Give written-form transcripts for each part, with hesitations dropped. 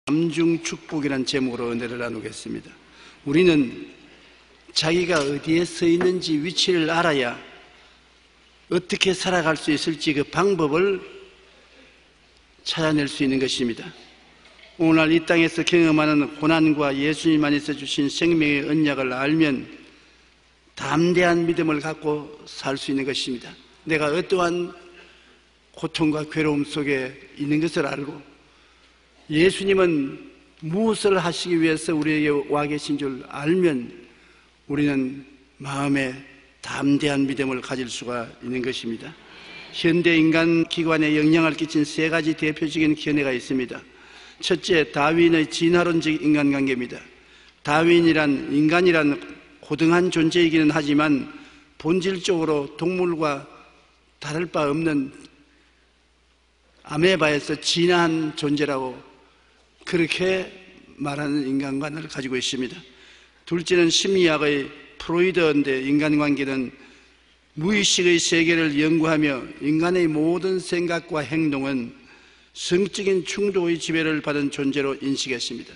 삼중 축복이라는 제목으로 은혜를 나누겠습니다. 우리는 자기가 어디에 서 있는지 위치를 알아야 어떻게 살아갈 수 있을지 그 방법을 찾아낼 수 있는 것입니다. 오늘 이 땅에서 경험하는 고난과 예수님 안에서 주신 생명의 언약을 알면 담대한 믿음을 갖고 살 수 있는 것입니다. 내가 어떠한 고통과 괴로움 속에 있는 것을 알고 예수님은 무엇을 하시기 위해서 우리에게 와 계신 줄 알면 우리는 마음에 담대한 믿음을 가질 수가 있는 것입니다. 현대 인간 기관에 영향을 끼친 세 가지 대표적인 견해가 있습니다. 첫째, 다윈의 진화론적 인간관계입니다. 다윈이란 인간이란 고등한 존재이기는 하지만 본질적으로 동물과 다를 바 없는 아메바에서 진화한 존재라고 그렇게 말하는 인간관을 가지고 있습니다. 둘째는 심리학의 프로이드인데 인간관계는 무의식의 세계를 연구하며 인간의 모든 생각과 행동은 성적인 충동의 지배를 받은 존재로 인식했습니다.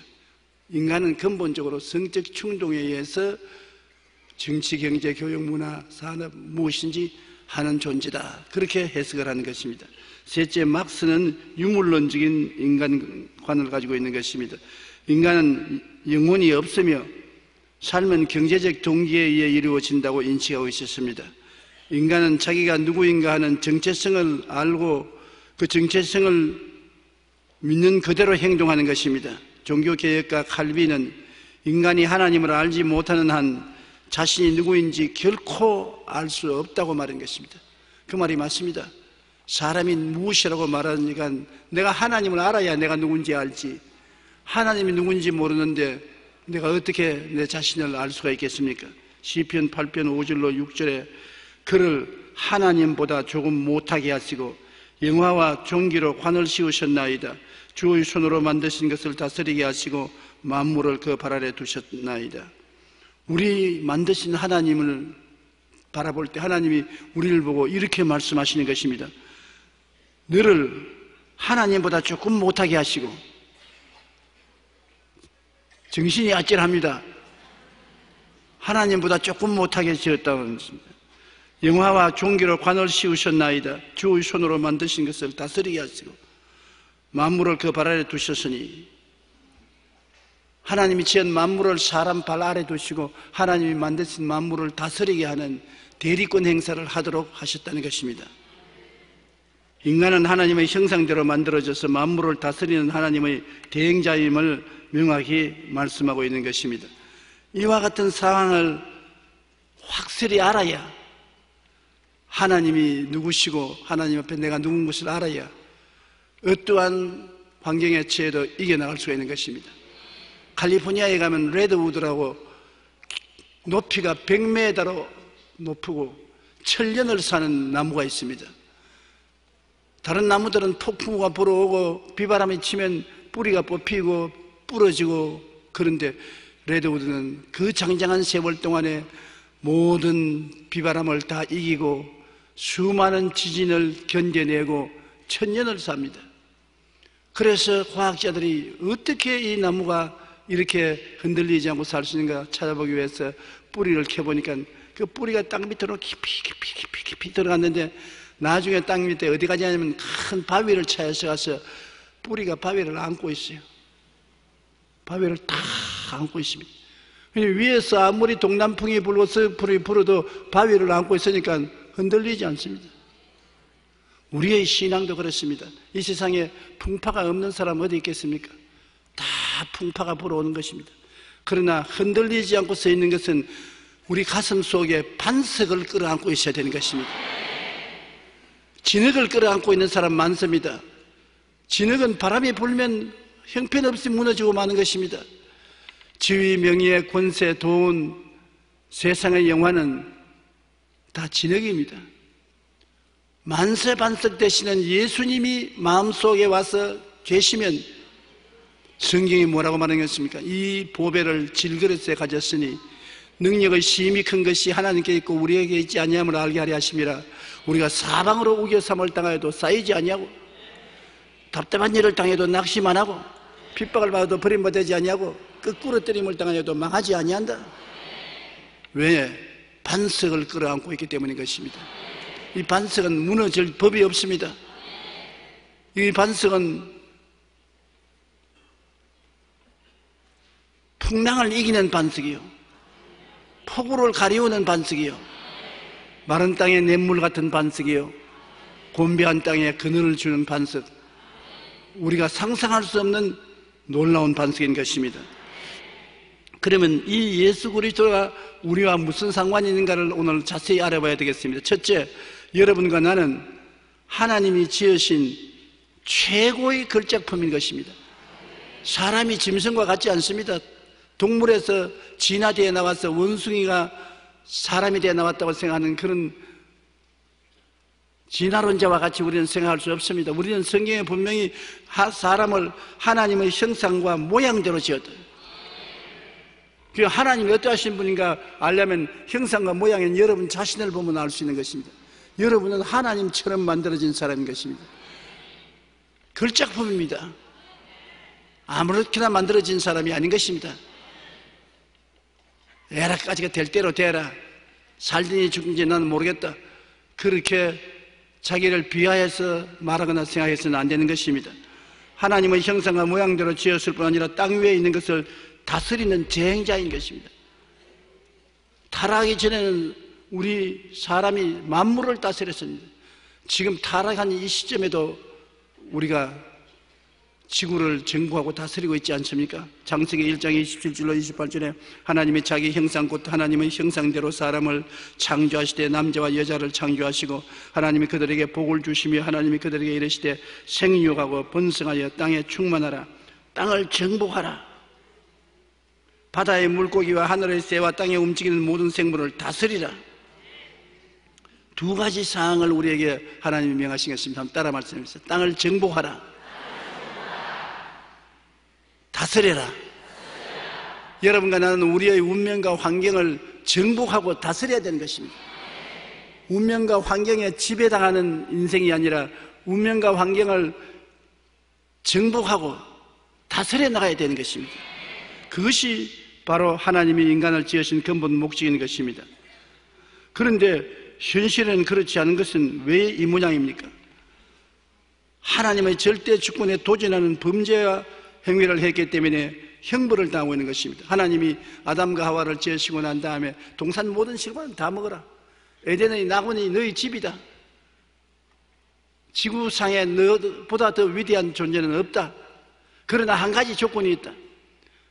인간은 근본적으로 성적 충동에 의해서 정치, 경제, 교육, 문화, 산업 무엇인지 하는 존재다. 그렇게 해석을 하는 것입니다. 셋째, 막스는 유물론적인 인간관을 가지고 있는 것입니다. 인간은 영혼이 없으며 삶은 경제적 동기에 의해 이루어진다고 인식하고 있었습니다. 인간은 자기가 누구인가 하는 정체성을 알고 그 정체성을 믿는 그대로 행동하는 것입니다. 종교개혁가 칼빈은 인간이 하나님을 알지 못하는 한 자신이 누구인지 결코 알 수 없다고 말한 것입니다. 그 말이 맞습니다. 사람이 무엇이라고 말하니까 내가 하나님을 알아야 내가 누군지 알지, 하나님이 누군지 모르는데 내가 어떻게 내 자신을 알 수가 있겠습니까? 시편 8편 5절로 6절에 그를 하나님보다 조금 못하게 하시고 영화와 종기로 관을 씌우셨나이다. 주의 손으로 만드신 것을 다스리게 하시고 만물을 그 발 아래 두셨나이다. 우리 만드신 하나님을 바라볼 때 하나님이 우리를 보고 이렇게 말씀하시는 것입니다. 너를 하나님보다 조금 못하게 하시고, 정신이 아찔합니다. 하나님보다 조금 못하게 지었다는 것입니다. 영화와 종기로 관을 씌우셨나이다. 주의 손으로 만드신 것을 다스리게 하시고 만물을 그 발 아래 두셨으니, 하나님이 지은 만물을 사람 발 아래 두시고 하나님이 만드신 만물을 다스리게 하는 대리권 행사를 하도록 하셨다는 것입니다. 인간은 하나님의 형상대로 만들어져서 만물을 다스리는 하나님의 대행자임을 명확히 말씀하고 있는 것입니다. 이와 같은 상황을 확실히 알아야, 하나님이 누구시고 하나님 앞에 내가 누군 것을 알아야 어떠한 환경에 처해도 이겨나갈 수가 있는 것입니다. 칼리포니아에 가면 레드우드라고 높이가 100m로 높고 천년을 사는 나무가 있습니다. 다른 나무들은 폭풍우가 불어오고 비바람이 치면 뿌리가 뽑히고 부러지고, 그런데 레드우드는 그 장장한 세월 동안에 모든 비바람을 다 이기고 수많은 지진을 견뎌내고 천년을 삽니다. 그래서 과학자들이 어떻게 이 나무가 이렇게 흔들리지 않고 살 수 있는가 찾아보기 위해서 뿌리를 캐보니까 그 뿌리가 땅 밑으로 깊이 들어갔는데 나중에 땅 밑에 어디 가냐면 큰 바위를 찾아서 가서 뿌리가 바위를 안고 있어요. 바위를 다 안고 있습니다. 위에서 아무리 동남풍이 불어서 불이 불어도 바위를 안고 있으니까 흔들리지 않습니다. 우리의 신앙도 그렇습니다. 이 세상에 풍파가 없는 사람 어디 있겠습니까? 다 풍파가 불어오는 것입니다. 그러나 흔들리지 않고 서 있는 것은 우리 가슴 속에 반석을 끌어안고 있어야 되는 것입니다. 진흙을 끌어안고 있는 사람 많습니다. 진흙은 바람이 불면 형편없이 무너지고 마는 것입니다. 지위, 명예, 권세, 돈, 세상의 영화는 다 진흙입니다. 만세반석 되시는 예수님이 마음속에 와서 계시면 성경이 뭐라고 말하겠습니까? 이 보배를 질그릇에 가졌으니 능력의 심히 큰 것이 하나님께 있고 우리에게 있지 아니함을 알게 하려 하심이라. 우리가 사방으로 우겨삼을 당하여도 쌓이지 아니하고 답답한 일을 당해도 낙심 안 하고 핍박을 받아도 버림받지 아니하고 거꾸로 때림을 당하여도 망하지 아니한다. 왜? 반석을 끌어안고 있기 때문인 것입니다. 이 반석은 무너질 법이 없습니다. 이 반석은 풍랑을 이기는 반석이요, 폭우를 가리우는 반석이요, 마른 땅에 냇물 같은 반석이요, 곤비한 땅에 그늘을 주는 반석, 우리가 상상할 수 없는 놀라운 반석인 것입니다. 그러면 이 예수 그리스도가 우리와 무슨 상관이 있는가를 오늘 자세히 알아봐야 되겠습니다. 첫째, 여러분과 나는 하나님이 지으신 최고의 걸작품인 것입니다. 사람이 짐승과 같지 않습니다. 동물에서 진화되어 나와서 원숭이가 사람이 되어 나왔다고 생각하는 그런 진화론자와 같이 우리는 생각할 수 없습니다. 우리는 성경에 분명히 사람을 하나님의 형상과 모양대로 지었다. 하나님이 어떠하신 분인가 알려면 형상과 모양은 여러분 자신을 보면 알 수 있는 것입니다. 여러분은 하나님처럼 만들어진 사람인 것입니다. 걸작품입니다. 아무렇게나 만들어진 사람이 아닌 것입니다. 에라까지가 될 대로 되라, 살든지 죽든지 나는 모르겠다, 그렇게 자기를 비하해서 말하거나 생각해서는 안 되는 것입니다. 하나님의 형상과 모양대로 지었을 뿐 아니라 땅 위에 있는 것을 다스리는 제행자인 것입니다. 타락하기 전에는 우리 사람이 만물을 다스렸습니다. 지금 타락한 이 시점에도 우리가 지구를 정부하고 다스리고 있지 않습니까? 창세기 1장 27절로 28절에 하나님이 자기 형상 곧 하나님의 형상대로 사람을 창조하시되 남자와 여자를 창조하시고 하나님이 그들에게 복을 주시며 하나님이 그들에게 이르시되 생육하고 번성하여 땅에 충만하라, 땅을 정복하라, 바다의 물고기와 하늘의 새와 땅에 움직이는 모든 생물을 다스리라. 두 가지 사항을 우리에게 하나님이 명하시겠습니다. 한번 따라 말씀해주세요. 땅을 정복하라, 다스려라. 여러분과 나는 우리의 운명과 환경을 정복하고 다스려야 되는 것입니다. 운명과 환경에 지배당하는 인생이 아니라 운명과 환경을 정복하고 다스려 나가야 되는 것입니다. 그것이 바로 하나님이 인간을 지으신 근본 목적인 것입니다. 그런데 현실은 그렇지 않은 것은 왜 이 모양입니까? 하나님의 절대 주권에 도전하는 범죄와 행위를 했기 때문에 형벌을 당하고 있는 것입니다. 하나님이 아담과 하와를 지으시고 난 다음에 동산 모든 실과는 다 먹어라, 에덴의 낙원이 너희 집이다, 지구상에 너보다 더 위대한 존재는 없다, 그러나 한 가지 조건이 있다.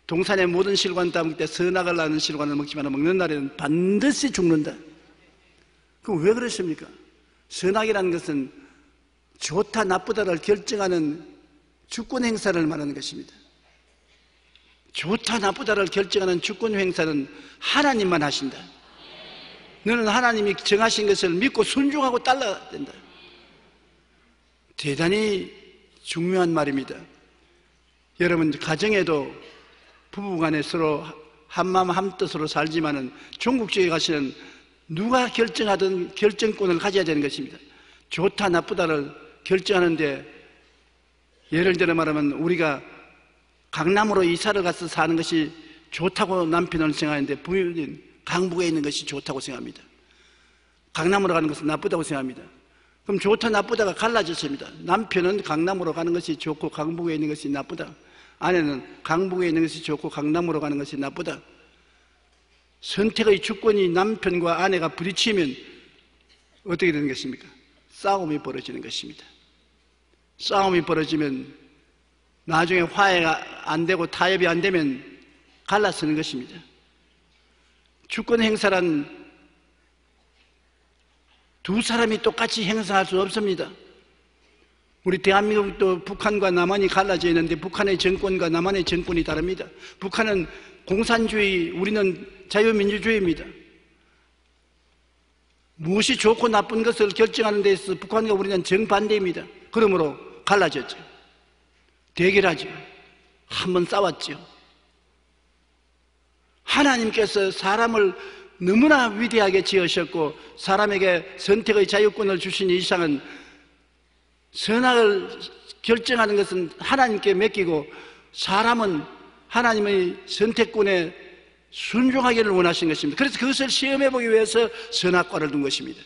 동산의 모든 실과는 다 먹을 때 선악을 낳는 실과는 먹지만 먹는 날에는 반드시 죽는다. 그럼 왜 그러십니까? 선악이라는 것은 좋다 나쁘다를 결정하는 주권 행사를 말하는 것입니다. 좋다 나쁘다를 결정하는 주권 행사는 하나님만 하신다. 너는 하나님이 정하신 것을 믿고 순종하고 따라야 된다. 대단히 중요한 말입니다. 여러분, 가정에도 부부간에 서로 한마음 한뜻으로 살지만은 종국 지역에 가시는 누가 결정하든 결정권을 가져야 되는 것입니다. 좋다 나쁘다를 결정하는데, 예를 들어 말하면 우리가 강남으로 이사를 가서 사는 것이 좋다고 남편은 생각하는데 부인은 강북에 있는 것이 좋다고 생각합니다. 강남으로 가는 것은 나쁘다고 생각합니다. 그럼 좋다 나쁘다가 갈라졌습니다. 남편은 강남으로 가는 것이 좋고 강북에 있는 것이 나쁘다, 아내는 강북에 있는 것이 좋고 강남으로 가는 것이 나쁘다. 선택의 주권이 남편과 아내가 부딪히면 어떻게 되는 것입니까? 싸움이 벌어지는 것입니다. 싸움이 벌어지면 나중에 화해가 안 되고 타협이 안 되면 갈라서는 것입니다. 주권 행사란 두 사람이 똑같이 행사할 수 없습니다. 우리 대한민국도 북한과 남한이 갈라져 있는데 북한의 정권과 남한의 정권이 다릅니다. 북한은 공산주의, 우리는 자유민주주의입니다. 무엇이 좋고 나쁜 것을 결정하는 데 있어서 북한과 우리는 정반대입니다. 그러므로 갈라졌죠. 대결하죠. 한번 싸웠죠. 하나님께서 사람을 너무나 위대하게 지으셨고 사람에게 선택의 자유권을 주신 이상은 선악을 결정하는 것은 하나님께 맡기고 사람은 하나님의 선택권에 순종하기를 원하신 것입니다. 그래서 그것을 시험해보기 위해서 선악과를 둔 것입니다.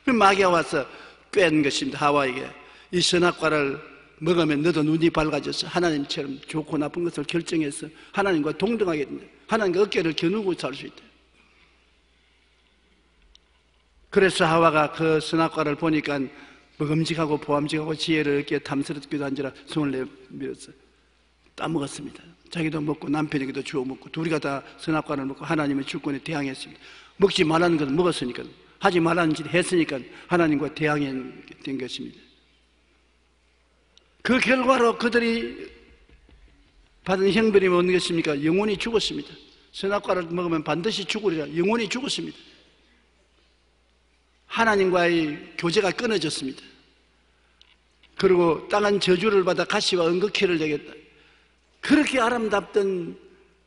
마귀가 와서 꿰는 것입니다. 하와에게 이 선악과를 먹으면 너도 눈이 밝아져서 하나님처럼 좋고 나쁜 것을 결정해서 하나님과 동등하게 된다. 하나님과 어깨를 겨누고 살 수 있다. 그래서 하와가 그 선악과를 보니까 먹음직하고 보암직하고 지혜를 얻기에 탐스럽기도 한지라 손을 내밀어서 따먹었습니다. 자기도 먹고 남편에게도 주워 먹고 둘이가 다 선악과를 먹고 하나님의 주권에 대항했습니다. 먹지 말라는 것을 먹었으니까, 하지 말라는 짓을 했으니까 하나님과 대항된 것입니다. 그 결과로 그들이 받은 형벌이 뭔 것입니까? 영혼이 죽었습니다. 선악과를 먹으면 반드시 죽으리라. 영혼이 죽었습니다. 하나님과의 교제가 끊어졌습니다. 그리고 땅은 저주를 받아 가시와 은극해를 내겠다. 그렇게 아름답던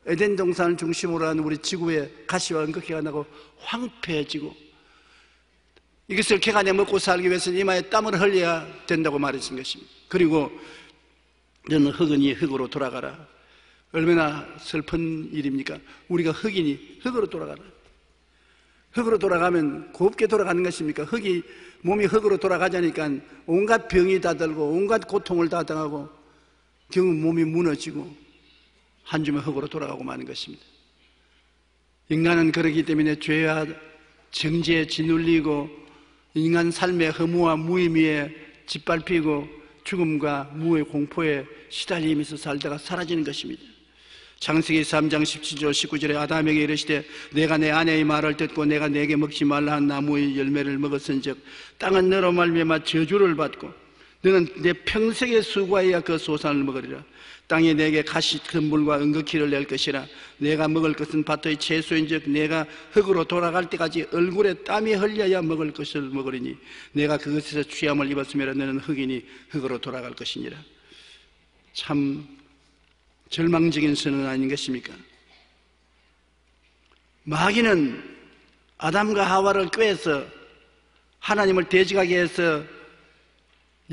에덴 동산을 중심으로 하는 우리 지구에 가시와 은극해가 나고 황폐해지고, 이것을 개간에 먹고 살기 위해서는 이마에 땀을 흘려야 된다고 말했던 것입니다. 그리고 너는 흙이니 흙으로 돌아가라. 얼마나 슬픈 일입니까? 우리가 흙이니 흙으로 돌아가라. 흙으로 돌아가면 곱게 돌아가는 것입니까? 몸이 흙으로 돌아가자니까 온갖 병이 다 들고 온갖 고통을 다 당하고 결국 몸이 무너지고 한 줌의 흙으로 돌아가고 마는 것입니다. 인간은 그렇기 때문에 죄와 정죄에 짓눌리고 인간 삶의 허무와 무의미에 짓밟히고 죽음과 무의 공포에 시달리면서 살다가 사라지는 것입니다. 창세기 3장 17절 19절에 아담에게 이르시되 내가 내 아내의 말을 듣고 내가 내게 먹지 말라 한 나무의 열매를 먹었은즉 땅은 너로 말미암아 저주를 받고 너는 내 평생의 수고하여 그 소산을 먹으리라. 땅이 내게 가시 그물과 은극히를 낼 것이라. 내가 먹을 것은 밭의 채소인즉 내가 흙으로 돌아갈 때까지 얼굴에 땀이 흘려야 먹을 것을 먹으리니 내가 그것에서 취함을 입었으면 너는 흙이니 흙으로 돌아갈 것이니라. 참 절망적인 선언 아닌 것입니까? 마귀는 아담과 하와를 꾀해서 하나님을 대적하게 해서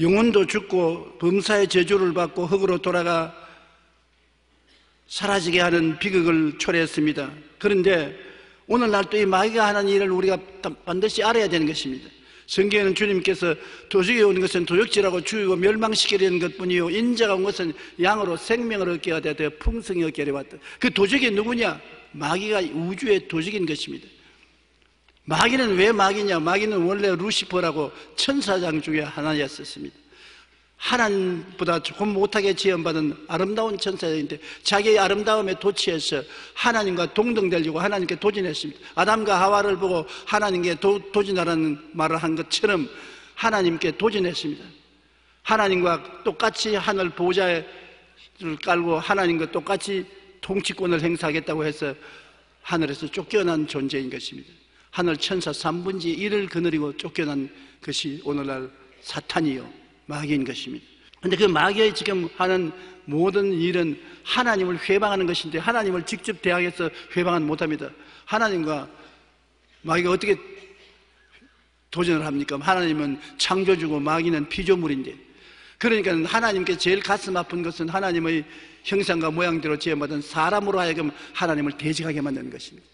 영혼도 죽고 범사의 저주를 받고 흙으로 돌아가 사라지게 하는 비극을 초래했습니다. 그런데 오늘날 또 이 마귀가 하는 일을 우리가 반드시 알아야 되는 것입니다. 성경에는 주님께서 도적이 오는 것은 도적질하고 죽이고 멸망시키려는 것뿐이요 인자가 온 것은 양으로 생명을 얻게 하되 풍성히 얻게 하려 왔다. 그 도적이 누구냐? 마귀가 우주의 도적인 것입니다. 마귀는 왜 마귀냐? 마귀는 원래 루시퍼라고 천사장 중에 하나였었습니다. 하나님보다 조금 못하게 지원받은 아름다운 천사인데 자기의 아름다움에 도취해서 하나님과 동등되려고 하나님께 도전했습니다. 아담과 하와를 보고 하나님께 도전하라는 말을 한 것처럼 하나님께 도전했습니다. 하나님과 똑같이 하늘 보좌를 깔고 하나님과 똑같이 통치권을 행사하겠다고 해서 하늘에서 쫓겨난 존재인 것입니다. 하늘 천사 3분의 1을 거느리고 쫓겨난 것이 오늘날 사탄이요 마귀인 것입니다. 그런데 그 마귀의 지금 하는 모든 일은 하나님을 회방하는 것인데 하나님을 직접 대항해서 회방은 못합니다. 하나님과 마귀가 어떻게 도전을 합니까? 하나님은 창조주고 마귀는 피조물인데, 그러니까 하나님께 제일 가슴 아픈 것은 하나님의 형상과 모양대로 지어받은 사람으로 하여금 하나님을 대적하게 만드는 것입니다.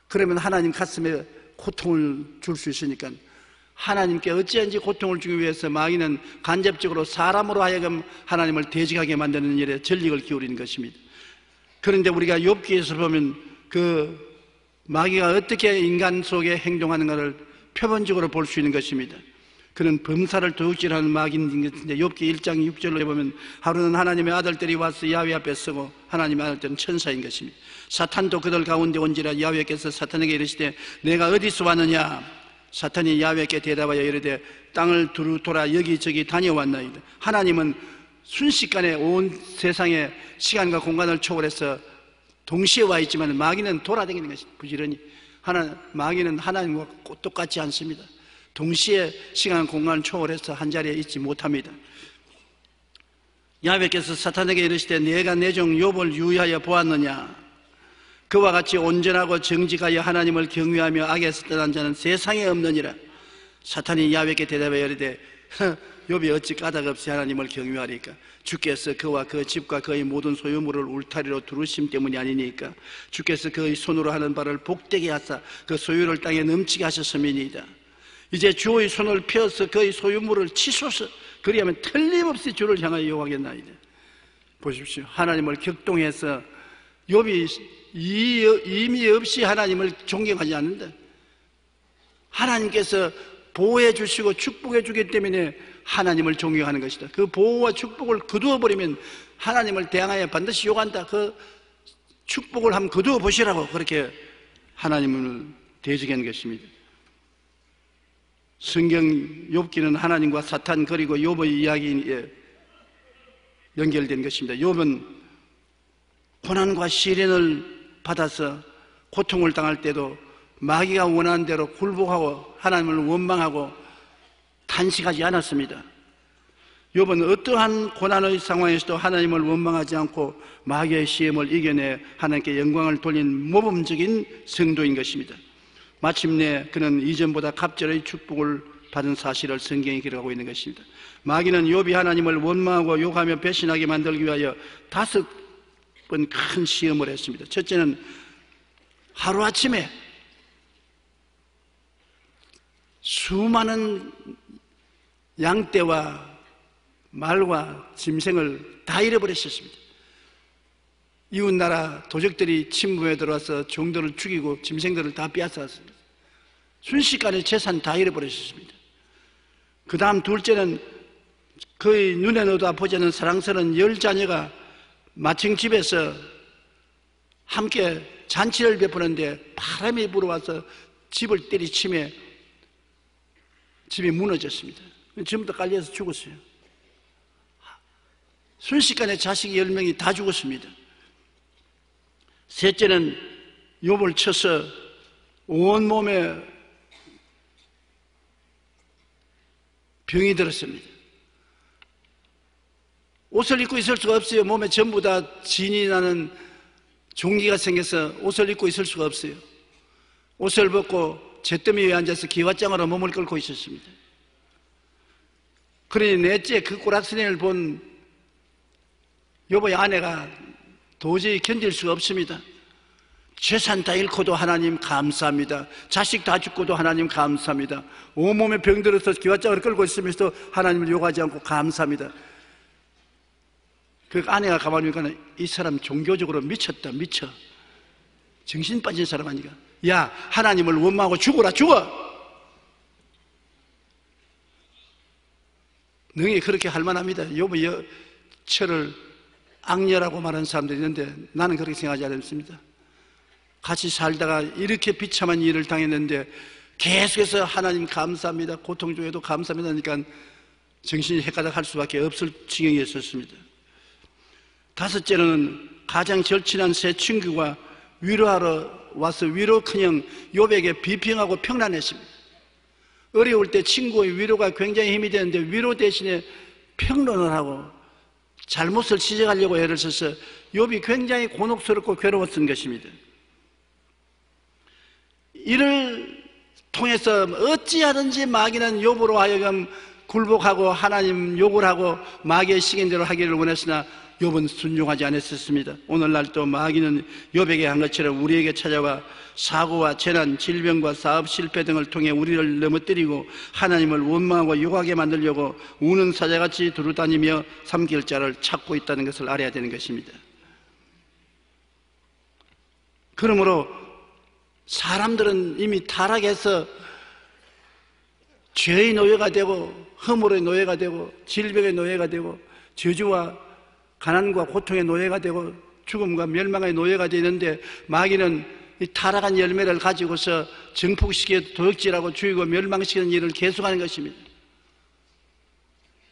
그러면 하나님 가슴에 고통을 줄 수 있으니까 하나님께 어찌한지 고통을 주기 위해서 마귀는 간접적으로 사람으로 하여금 하나님을 대적하게 만드는 일에 전력을 기울이는 것입니다. 그런데 우리가 욥기에서 보면 그 마귀가 어떻게 인간 속에 행동하는가를 표본적으로 볼 수 있는 것입니다. 그는 범사를 도둑질하는 마귀인 것인데 욥기 1장 6절로 보면 하루는 하나님의 아들들이 와서 야훼 앞에 서고 하나님의 아들들은 천사인 것입니다. 사탄도 그들 가운데 온지라 야훼께서 사탄에게 이르시되 내가 어디서 왔느냐? 사탄이 야훼께 대답하여 이르되 땅을 두루 돌아 여기저기 다녀왔나이다. 하나님은 순식간에 온 세상에 시간과 공간을 초월해서 동시에 와 있지만 마귀는 돌아다니는 것입니다. 부지런히 마귀는 하나님과 똑같지 않습니다. 동시에 시간 공간을 초월해서 한자리에 있지 못합니다. 야훼께서 사탄에게 이르시되 내가 내 종 욥을 유의하여 보았느냐? 그와 같이 온전하고 정직하여 하나님을 경외하며 악에서 떠난 자는 세상에 없느니라. 사탄이 야훼께 대답하여 이르되 욥이 어찌 까닭없이 하나님을 경외하리까? 주께서 그와 그 집과 그의 모든 소유물을 울타리로 두르심 때문이 아니니까. 주께서 그의 손으로 하는 바를 복되게 하사 그 소유를 땅에 넘치게 하셨음이니이다. 이제 주의 손을 펴서 그의 소유물을 치소서. 그리하면 틀림없이 주를 향하여 요구하겠나이다. 보십시오. 하나님을 격동해서 욥이 의미 없이 하나님을 존경하지 않는다. 하나님께서 보호해 주시고 축복해 주기 때문에 하나님을 존경하는 것이다. 그 보호와 축복을 거두어 버리면 하나님을 대항하여 반드시 욕한다. 그 축복을 한번 거두어 보시라고 그렇게 하나님을 대적한 것입니다. 성경 욥기는 하나님과 사탄 그리고 욥의 이야기에 연결된 것입니다. 욥은 고난과 시련을 받아서 고통을 당할 때도 마귀가 원하는 대로 굴복하고 하나님을 원망하고 탄식하지 않았습니다. 욥은 어떠한 고난의 상황에서도 하나님을 원망하지 않고 마귀의 시험을 이겨내 하나님께 영광을 돌린 모범적인 성도인 것입니다. 마침내 그는 이전보다 갑절의 축복을 받은 사실을 성경이 기록하고 있는 것입니다. 마귀는 욥이 하나님을 원망하고 욕하며 배신하게 만들기 위하여 5번 큰 시험을 했습니다. 첫째는 하루아침에 수많은 양떼와 말과 짐승을 다 잃어버렸습니다. 이웃나라 도적들이 침범에 들어와서 종들을 죽이고 짐승들을 다 빼앗았습니다. 순식간에 재산 다 잃어버렸습니다. 그 다음 둘째는 그의 눈에 넣어도 보지 않는 사랑스러운 10자녀가 마침 집에서 함께 잔치를 베푸는데 바람이 불어와서 집을 때리치며 집이 무너졌습니다. 전부 다 깔려서 죽었어요. 순식간에 자식 10명이 다 죽었습니다. 셋째는 욥을 쳐서 온몸에 병이 들었습니다. 옷을 입고 있을 수가 없어요. 몸에 전부 다 진이 나는 종기가 생겨서 옷을 입고 있을 수가 없어요. 옷을 벗고 잿더미 위에 앉아서 기왓장으로 몸을 끓고 있었습니다. 그러니 넷째 그 꼬락서니를 본 욥의 아내가 도저히 견딜 수가 없습니다. 재산 다 잃고도 하나님 감사합니다. 자식 다 죽고도 하나님 감사합니다. 온몸에 병들어서 기왓장을 끌고 있으면서 하나님을 욕하지 않고 감사합니다. 그 아내가 가만히 보니까 이 사람 종교적으로 미쳤다. 미쳐. 정신 빠진 사람 아니까. 야, 하나님을 원망하고 죽어라. 죽어. 능히 그렇게 할 만합니다. 욥의 처를 악녀라고 말하는 사람들이 있는데 나는 그렇게 생각하지 않습니다. 같이 살다가 이렇게 비참한 일을 당했는데 계속해서 하나님 감사합니다. 고통 중에도 감사합니다 하니까 정신이 헷가닥할 수밖에 없을 지경이었습니다. 다섯째는 가장 절친한 세 친구가 위로하러 와서 위로커녕 욥에게 비평하고 평난했습니다. 어려울 때 친구의 위로가 굉장히 힘이 되는데 위로 대신에 평론을 하고 잘못을 지적하려고 애를 써서 욥이 굉장히 곤혹스럽고 괴로웠던 것입니다. 이를 통해서 어찌하든지 마귀는 욥으로 하여금 굴복하고 하나님 욕을 하고 마귀의 시킨대로 하기를 원했으나 욥은 순종하지 않았습니다. 오늘날도 마귀는 욥에게 한 것처럼 우리에게 찾아와 사고와 재난, 질병과 사업 실패 등을 통해 우리를 넘어뜨리고 하나님을 원망하고 욕하게 만들려고 우는 사자같이 두루다니며 삼킬 자를 찾고 있다는 것을 알아야 되는 것입니다. 그러므로 사람들은 이미 타락해서 죄의 노예가 되고 허물의 노예가 되고 질병의 노예가 되고 저주와 가난과 고통의 노예가 되고 죽음과 멸망의 노예가 되는데 마귀는 이 타락한 열매를 가지고서 정폭시켜 도둑질하고 죽이고 멸망시키는 일을 계속하는 것입니다.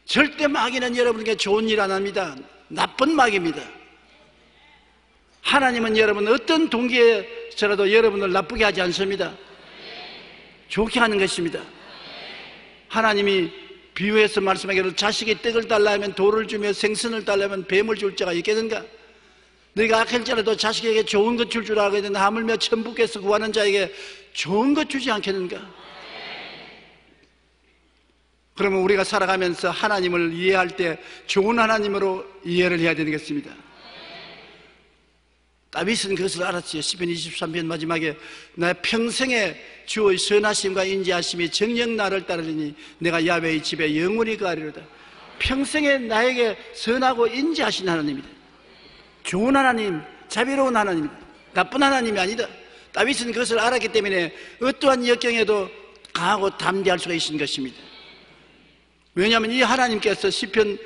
절대 마귀는 여러분에게 좋은 일 안 합니다. 나쁜 마귀입니다. 하나님은 여러분 어떤 동기에서라도 여러분을 나쁘게 하지 않습니다. 좋게 하는 것입니다. 하나님이 비유해서 말씀하기를 자식이 떡을 달라면 돌을 주며 생선을 달라면 뱀을 줄 자가 있겠는가? 너희가 악할지라도 자식에게 좋은 것 줄 줄 알거든 하물며 천부께서 구하는 자에게 좋은 것 주지 않겠는가? 그러면 우리가 살아가면서 하나님을 이해할 때 좋은 하나님으로 이해를 해야 되는 것입니다. 다윗은 그것을 알았지요. 시편 23편 마지막에 나 평생에 주의 선하심과 인자하심이 정녕 나를 따르리니 내가 야훼의 집에 영원히 거하리로다. 평생에 나에게 선하고 인자하신 하나님이다. 좋은 하나님, 자비로운 하나님이다. 나쁜 하나님이 아니다. 다윗은 그것을 알았기 때문에 어떠한 역경에도 강하고 담대할 수가 있는 것입니다. 왜냐하면 이 하나님께서 시편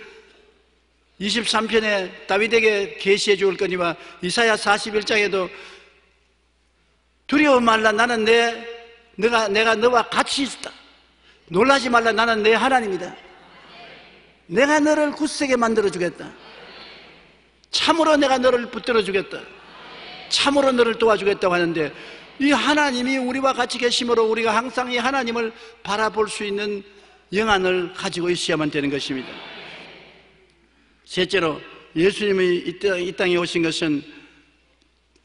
23편에 다윗에게 계시해 줄 거니와 이사야 41장에도 두려워 말라 나는 내가 너와 같이 있다. 놀라지 말라 나는 내 하나님이다. 내가 너를 굳세게 만들어 주겠다. 참으로 내가 너를 붙들어 주겠다. 참으로 너를 도와주겠다고 하는데 이 하나님이 우리와 같이 계심으로 우리가 항상 이 하나님을 바라볼 수 있는 영안을 가지고 있어야만 되는 것입니다. 셋째로 예수님이 이 땅에 오신 것은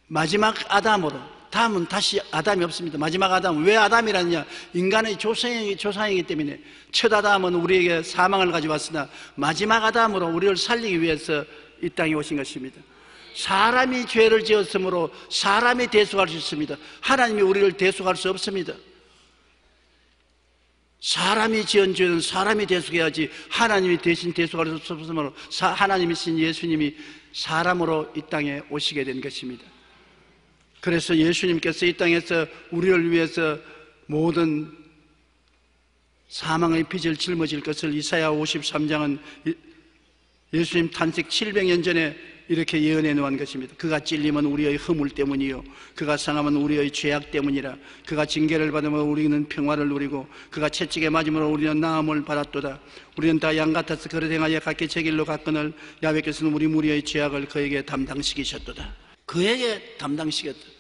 마지막 아담으로, 다음은 다시 아담이 없습니다. 마지막 아담. 왜 아담이라느냐? 인간의 조상이기 때문에 첫 아담은 우리에게 사망을 가져왔으나 마지막 아담으로 우리를 살리기 위해서 이 땅에 오신 것입니다. 사람이 죄를 지었으므로 사람이 대속할 수 있습니다. 하나님이 우리를 대속할 수 없습니다. 사람이 지은 죄는 사람이 대속해야지 하나님이 대신 대속할 수 없으므로 하나님이신 예수님이 사람으로 이 땅에 오시게 된 것입니다. 그래서 예수님께서 이 땅에서 우리를 위해서 모든 사망의 빚을 짊어질 것을 이사야 53장은 예수님 탄생 700년 전에 이렇게 예언해 놓은 것입니다. 그가 찔림은 우리의 허물 때문이요 그가 상함은 우리의 죄악 때문이라. 그가 징계를 받으면 우리는 평화를 누리고 그가 채찍에 맞음으로 우리는 나음을 받았도다. 우리는 다 양 같아서 그릇 행하여 각기 제 길로 갔거늘 야훼께서는 우리 무리의 죄악을 그에게 담당시키셨도다. 그에게 담당시켰다.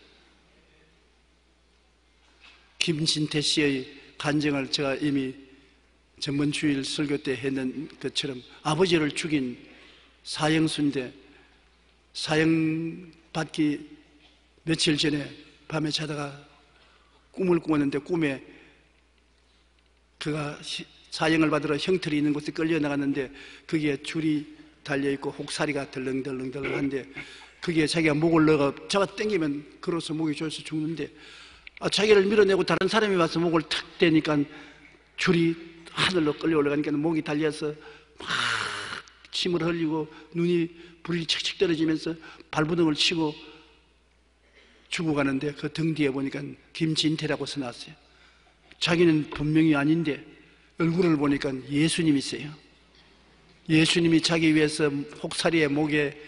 김진태 씨의 간증을 제가 이미 전번 주일 설교 때 했는 것처럼 아버지를 죽인 사형수인데 사형 받기 며칠 전에 밤에 자다가 꿈을 꾸었는데 꿈에 그가 사형을 받으러 형틀이 있는 곳에 끌려 나갔는데 거기에 줄이 달려있고 혹사리가 덜렁덜렁한데 거기에 자기가 목을 넣어 잡아 당기면 걸어서 목이 조여서 죽는데 자기를 밀어내고 다른 사람이 와서 목을 탁 대니까 줄이 하늘로 끌려 올라가니까 목이 달려서 막 침을 흘리고 눈이 불이 척척 떨어지면서 발부둥을 치고 죽어가는데 그 등 뒤에 보니까 김진태라고 써놨어요. 자기는 분명히 아닌데 얼굴을 보니까 예수님이세요. 예수님이 자기 위해서 혹사리에 목에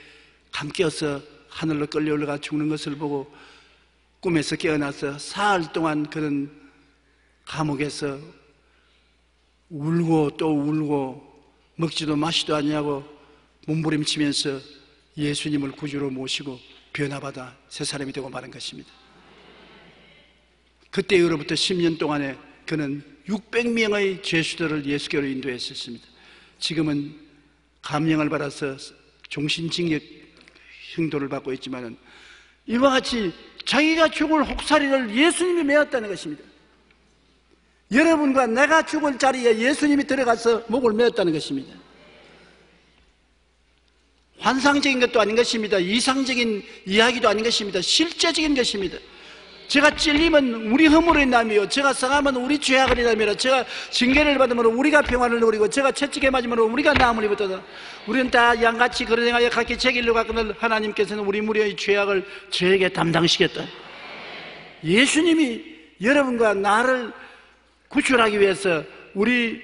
감겨서 하늘로 끌려 올라가 죽는 것을 보고 꿈에서 깨어나서 사흘 동안 그런 감옥에서 울고 또 울고 먹지도 마시도 아니하고 몸부림치면서 예수님을 구주로 모시고 변화받아 새 사람이 되고 마는 것입니다. 그때 이후로부터 10년 동안에 그는 600명의 죄수들을 예수교로 인도했었습니다. 지금은 감형을 받아서 종신징역 형도를 받고 있지만 이와 같이 자기가 죽을 혹사리를 예수님이 메었다는 것입니다. 여러분과 내가 죽을 자리에 예수님이 들어가서 목을 메었다는 것입니다. 환상적인 것도 아닌 것입니다. 이상적인 이야기도 아닌 것입니다. 실제적인 것입니다. 제가 찔리면 우리 허물의 남이요 제가 상하면 우리 죄악의 남이라. 제가 징계를 받으면 우리가 평화를 누리고 제가 채찍에 맞으면 우리가 나음을 입었다. 우리는 다 양같이 그러행하여 각기 제 길로 갔거늘 하나님께서는 우리 무리의 죄악을 저에게 담당시켰다. 예수님이 여러분과 나를 구출하기 위해서 우리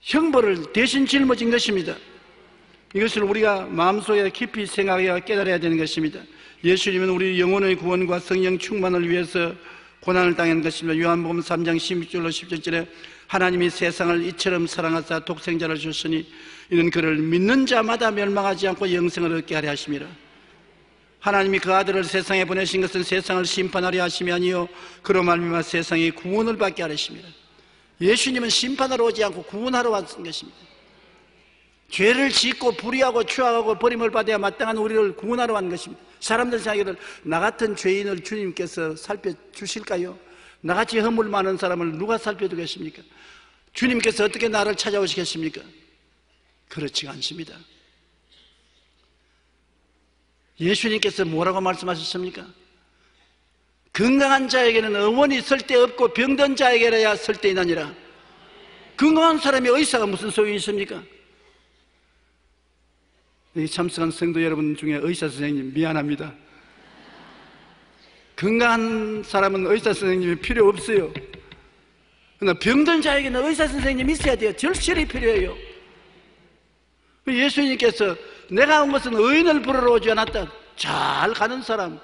형벌을 대신 짊어진 것입니다. 이것을 우리가 마음속에 깊이 생각해야 깨달아야 되는 것입니다. 예수님은 우리 영혼의 구원과 성령 충만을 위해서 고난을 당한 것입니다. 요한복음 3장 16절로 17절에 하나님이 세상을 이처럼 사랑하사 독생자를 주셨으니 이는 그를 믿는 자마다 멸망하지 않고 영생을 얻게 하려 하심이라. 하나님이 그 아들을 세상에 보내신 것은 세상을 심판하려 하심이 아니요 그로 말미암아 세상이 구원을 받게 하려 하심이라. 예수님은 심판하러 오지 않고 구원하러 왔던 것입니다. 죄를 짓고 불의하고 추악하고 버림을 받아야 마땅한 우리를 구원하러 온 것입니다. 사람들 생각하기를 나 같은 죄인을 주님께서 살펴주실까요? 나같이 허물 많은 사람을 누가 살펴주겠습니까? 주님께서 어떻게 나를 찾아오시겠습니까? 그렇지가 않습니다. 예수님께서 뭐라고 말씀하셨습니까? 건강한 자에게는 의원이 쓸데없고 병든 자에게라야 쓸데있나니라. 건강한 사람이 의사가 무슨 소용이 있습니까? 이 참석한 성도 여러분 중에 의사 선생님 미안합니다. 건강한 사람은 의사 선생님이 필요 없어요. 그러나 병든 자에게는 의사 선생님이 있어야 돼요. 절실히 필요해요. 예수님께서 내가 온 것은 의인을 부르러 오지 않았다. 잘 가는 사람,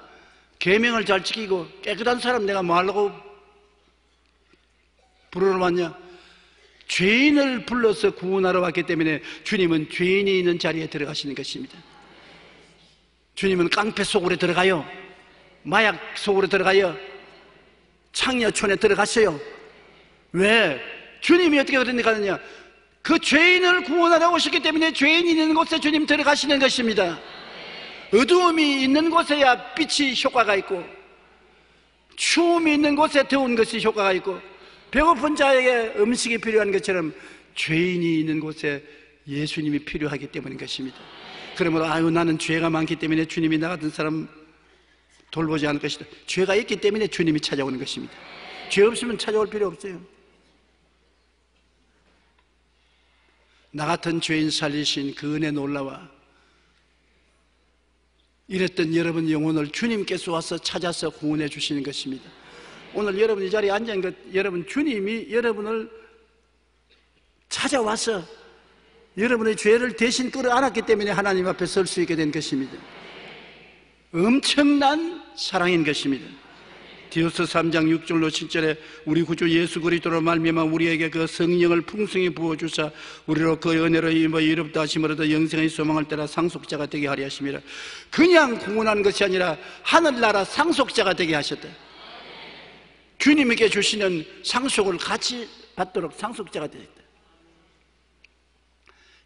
계명을 잘 지키고 깨끗한 사람 내가 뭐 하려고 부르러 왔냐? 죄인을 불러서 구원하러 왔기 때문에 주님은 죄인이 있는 자리에 들어가시는 것입니다. 주님은 깡패 속으로 들어가요. 마약 속으로 들어가요. 창녀촌에 들어갔어요. 왜? 주님이 어떻게 그러느냐? 그 죄인을 구원하러 오셨기 때문에 죄인이 있는 곳에 주님 들어가시는 것입니다. 어두움이 있는 곳에야 빛이 효과가 있고, 추움이 있는 곳에 더운 것이 효과가 있고, 배고픈 자에게 음식이 필요한 것처럼 죄인이 있는 곳에 예수님이 필요하기 때문인 것입니다. 그러므로 나는 죄가 많기 때문에 주님이 나 같은 사람 돌보지 않을 것이다. 죄가 있기 때문에 주님이 찾아오는 것입니다. 죄 없으면 찾아올 필요 없어요. 나 같은 죄인 살리신 그 은혜 놀라와 이랬던 여러분 영혼을 주님께서 와서 찾아서 구원해 주시는 것입니다. 오늘 여러분 이 자리에 앉아있는 것, 여러분 주님이 여러분을 찾아와서 여러분의 죄를 대신 끌어안았기 때문에 하나님 앞에 설 수 있게 된 것입니다. 엄청난 사랑인 것입니다. 디도서 3장 6절로 7절에 우리 구주 예수 그리스도로 말미암아 우리에게 그 성령을 풍성히 부어주사 우리로 그 은혜로 임하 이롭다 하심으로도 영생의 소망을 따라 상속자가 되게 하려 하심이라. 그냥 구원하는 것이 아니라 하늘나라 상속자가 되게 하셨다. 주님에게 주시는 상속을 같이 받도록 상속자가 되었다.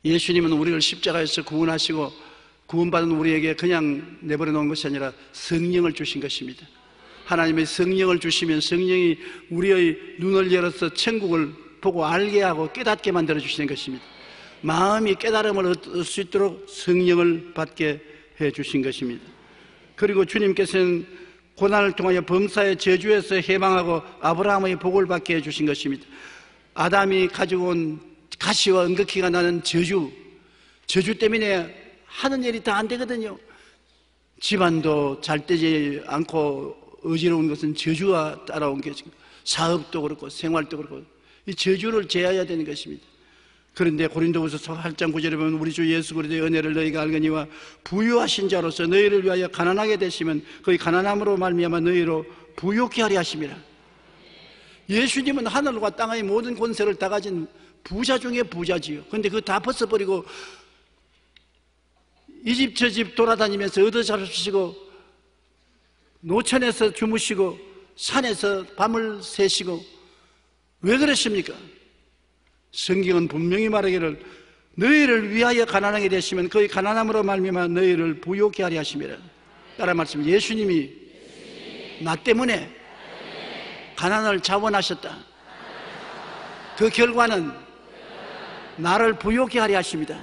예수님은 우리를 십자가에서 구원하시고 구원받은 우리에게 그냥 내버려 놓은 것이 아니라 성령을 주신 것입니다. 하나님의 성령을 주시면 성령이 우리의 눈을 열어서 천국을 보고 알게 하고 깨닫게 만들어 주시는 것입니다. 마음이 깨달음을 얻을 수 있도록 성령을 받게 해 주신 것입니다. 그리고 주님께서는 고난을 통하여 범사의 저주에서 해방하고 아브라함의 복을 받게 해 주신 것입니다. 아담이 가지고 온 가시와 은극히가 나는 저주 때문에 하는 일이 다 안 되거든요. 집안도 잘 되지 않고 어지러운 것은 저주가 따라온 게 사업도 그렇고 생활도 그렇고 이 저주를 제어해야 되는 것입니다. 그런데 고린도후서 8장 9절에 보면 우리 주 예수 그리스도의 은혜를 너희가 알거니와 부유하신 자로서 너희를 위하여 가난하게 되시면 거의 가난함으로 말미암아 너희로 부욕케 하려 하심이라. 예수님은 하늘과 땅의 모든 권세를 다 가진 부자 중에 부자지요. 그런데 그거 다 벗어버리고 이 집 저 집 돌아다니면서 얻어 잡수시고 노천에서 주무시고 산에서 밤을 새시고 왜 그러십니까? 성경은 분명히 말하기를 너희를 위하여 가난하게 되시면 거의 가난함으로 말미암아 너희를 부욕케 하려 하심이라. 따라 말씀, 예수님이 나 때문에 가난을 자원하셨다. 그 결과는 나를 부욕케 하려 하십니다.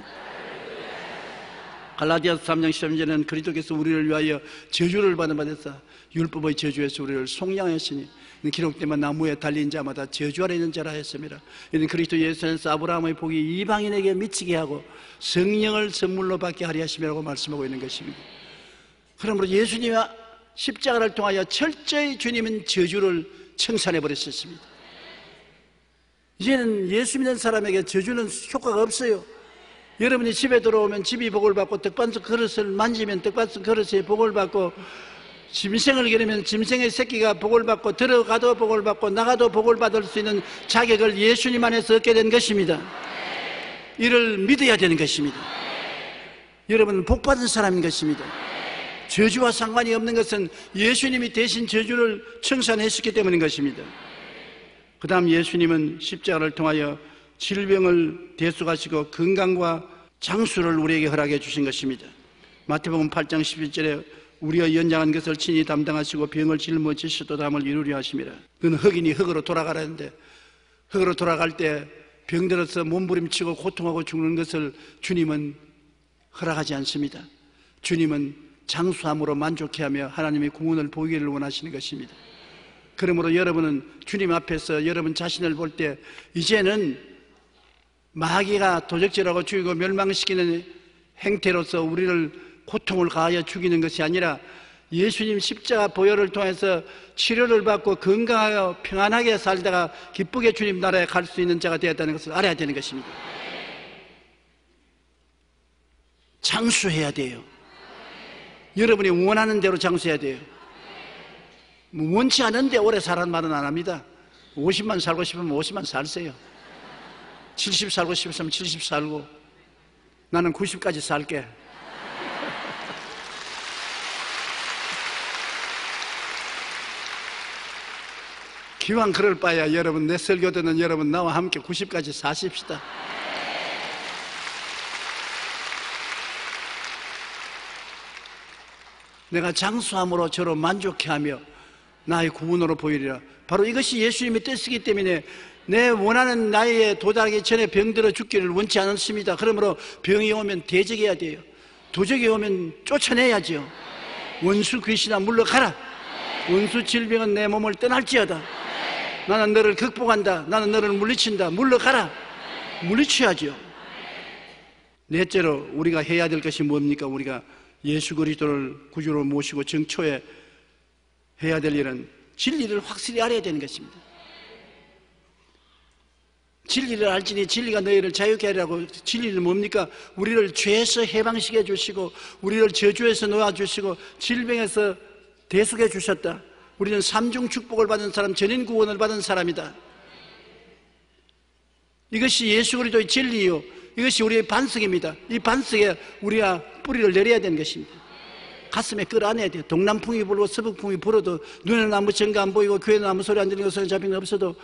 갈라디아서 3장 13절에는 그리스도께서 우리를 위하여 저주를 받은 바 되사 율법의 저주에서 우리를 속량하였으니 기록되면 나무에 달린 자마다 저주 아래 있는 자라 했습니다. 이는 그리스도 예수 안에서 아브라함의 복이 이방인에게 미치게 하고 성령을 선물로 받게 하려 하심이라고 말씀하고 있는 것입니다. 그러므로 예수님의 십자가를 통하여 철저히 주님은 저주를 청산해 버렸습니다. 이제는 예수 믿는 사람에게 저주는 효과가 없어요. 여러분이 집에 들어오면 집이 복을 받고 떡반석 그릇을 만지면 떡반석 그릇에 복을 받고 짐승을 기르면 짐승의 새끼가 복을 받고 들어가도 복을 받고 나가도 복을 받을 수 있는 자격을 예수님 안에서 얻게 된 것입니다. 이를 믿어야 되는 것입니다. 여러분은 복받은 사람인 것입니다. 저주와 상관이 없는 것은 예수님이 대신 저주를 청산했었기 때문인 것입니다. 그 다음 예수님은 십자가를 통하여 질병을 대속하시고 건강과 장수를 우리에게 허락해 주신 것입니다. 마태복음 8장 11절에 우리가 연장한 것을 친히 담당하시고 병을 짊어지시도 담을 이루려 하심이라. 그는 흑인이 흑으로 돌아가라는데 흑으로 돌아갈 때 병들어서 몸부림치고 고통하고 죽는 것을 주님은 허락하지 않습니다. 주님은 장수함으로 만족해하며 하나님의 구원을 보기를 원하시는 것입니다. 그러므로 여러분은 주님 앞에서 여러분 자신을 볼 때 이제는 마귀가 도적질하고 죽이고 멸망시키는 행태로서 우리를 고통을 가하여 죽이는 것이 아니라 예수님 십자가 보혈을 통해서 치료를 받고 건강하여 평안하게 살다가 기쁘게 주님 나라에 갈 수 있는 자가 되었다는 것을 알아야 되는 것입니다. 장수해야 돼요. 여러분이 원하는 대로 장수해야 돼요. 원치 않은데 오래 살라는 말은 안 합니다. 50만 살고 싶으면 50만 살세요. 70 살고 싶으면 70 살고, 나는 90까지 살게. 기왕 그럴 바야 여러분, 내 설교 듣는 여러분 나와 함께 90까지 사십시다. 내가 장수함으로 저로 만족해하며 나의 구원으로 보이리라. 바로 이것이 예수님의 뜻이기 때문에 내 원하는 나이에 도달하기 전에 병들어 죽기를 원치 않습니다. 그러므로 병이 오면 대적해야 돼요. 도적이 오면 쫓아내야죠. 원수 귀신아 물러가라. 원수 질병은 내 몸을 떠날지어다. 나는 너를 극복한다. 나는 너를 물리친다. 물러가라. 물리쳐야죠. 넷째로 우리가 해야 될 것이 뭡니까? 우리가 예수 그리스도를 구주로 모시고 정초에 해야 될 일은 진리를 확실히 알아야 되는 것입니다. 진리를 알지니 진리가 너희를 자유케 하리라고. 진리는 뭡니까? 우리를 죄에서 해방시켜 주시고 우리를 저주에서 놓아주시고 질병에서 대속해 주셨다. 우리는 삼중 축복을 받은 사람, 전인 구원을 받은 사람이다. 이것이 예수 그리스도의 진리요, 이것이 우리의 반석입니다. 이 반석에 우리가 뿌리를 내려야 되는 것입니다. 가슴에 끌어안아야 돼요. 동남풍이 불고 서북풍이 불어도 눈에는 아무 증거 안 보이고 귀에는 아무 소리 안 들리고 손에 잡힌 거 없어도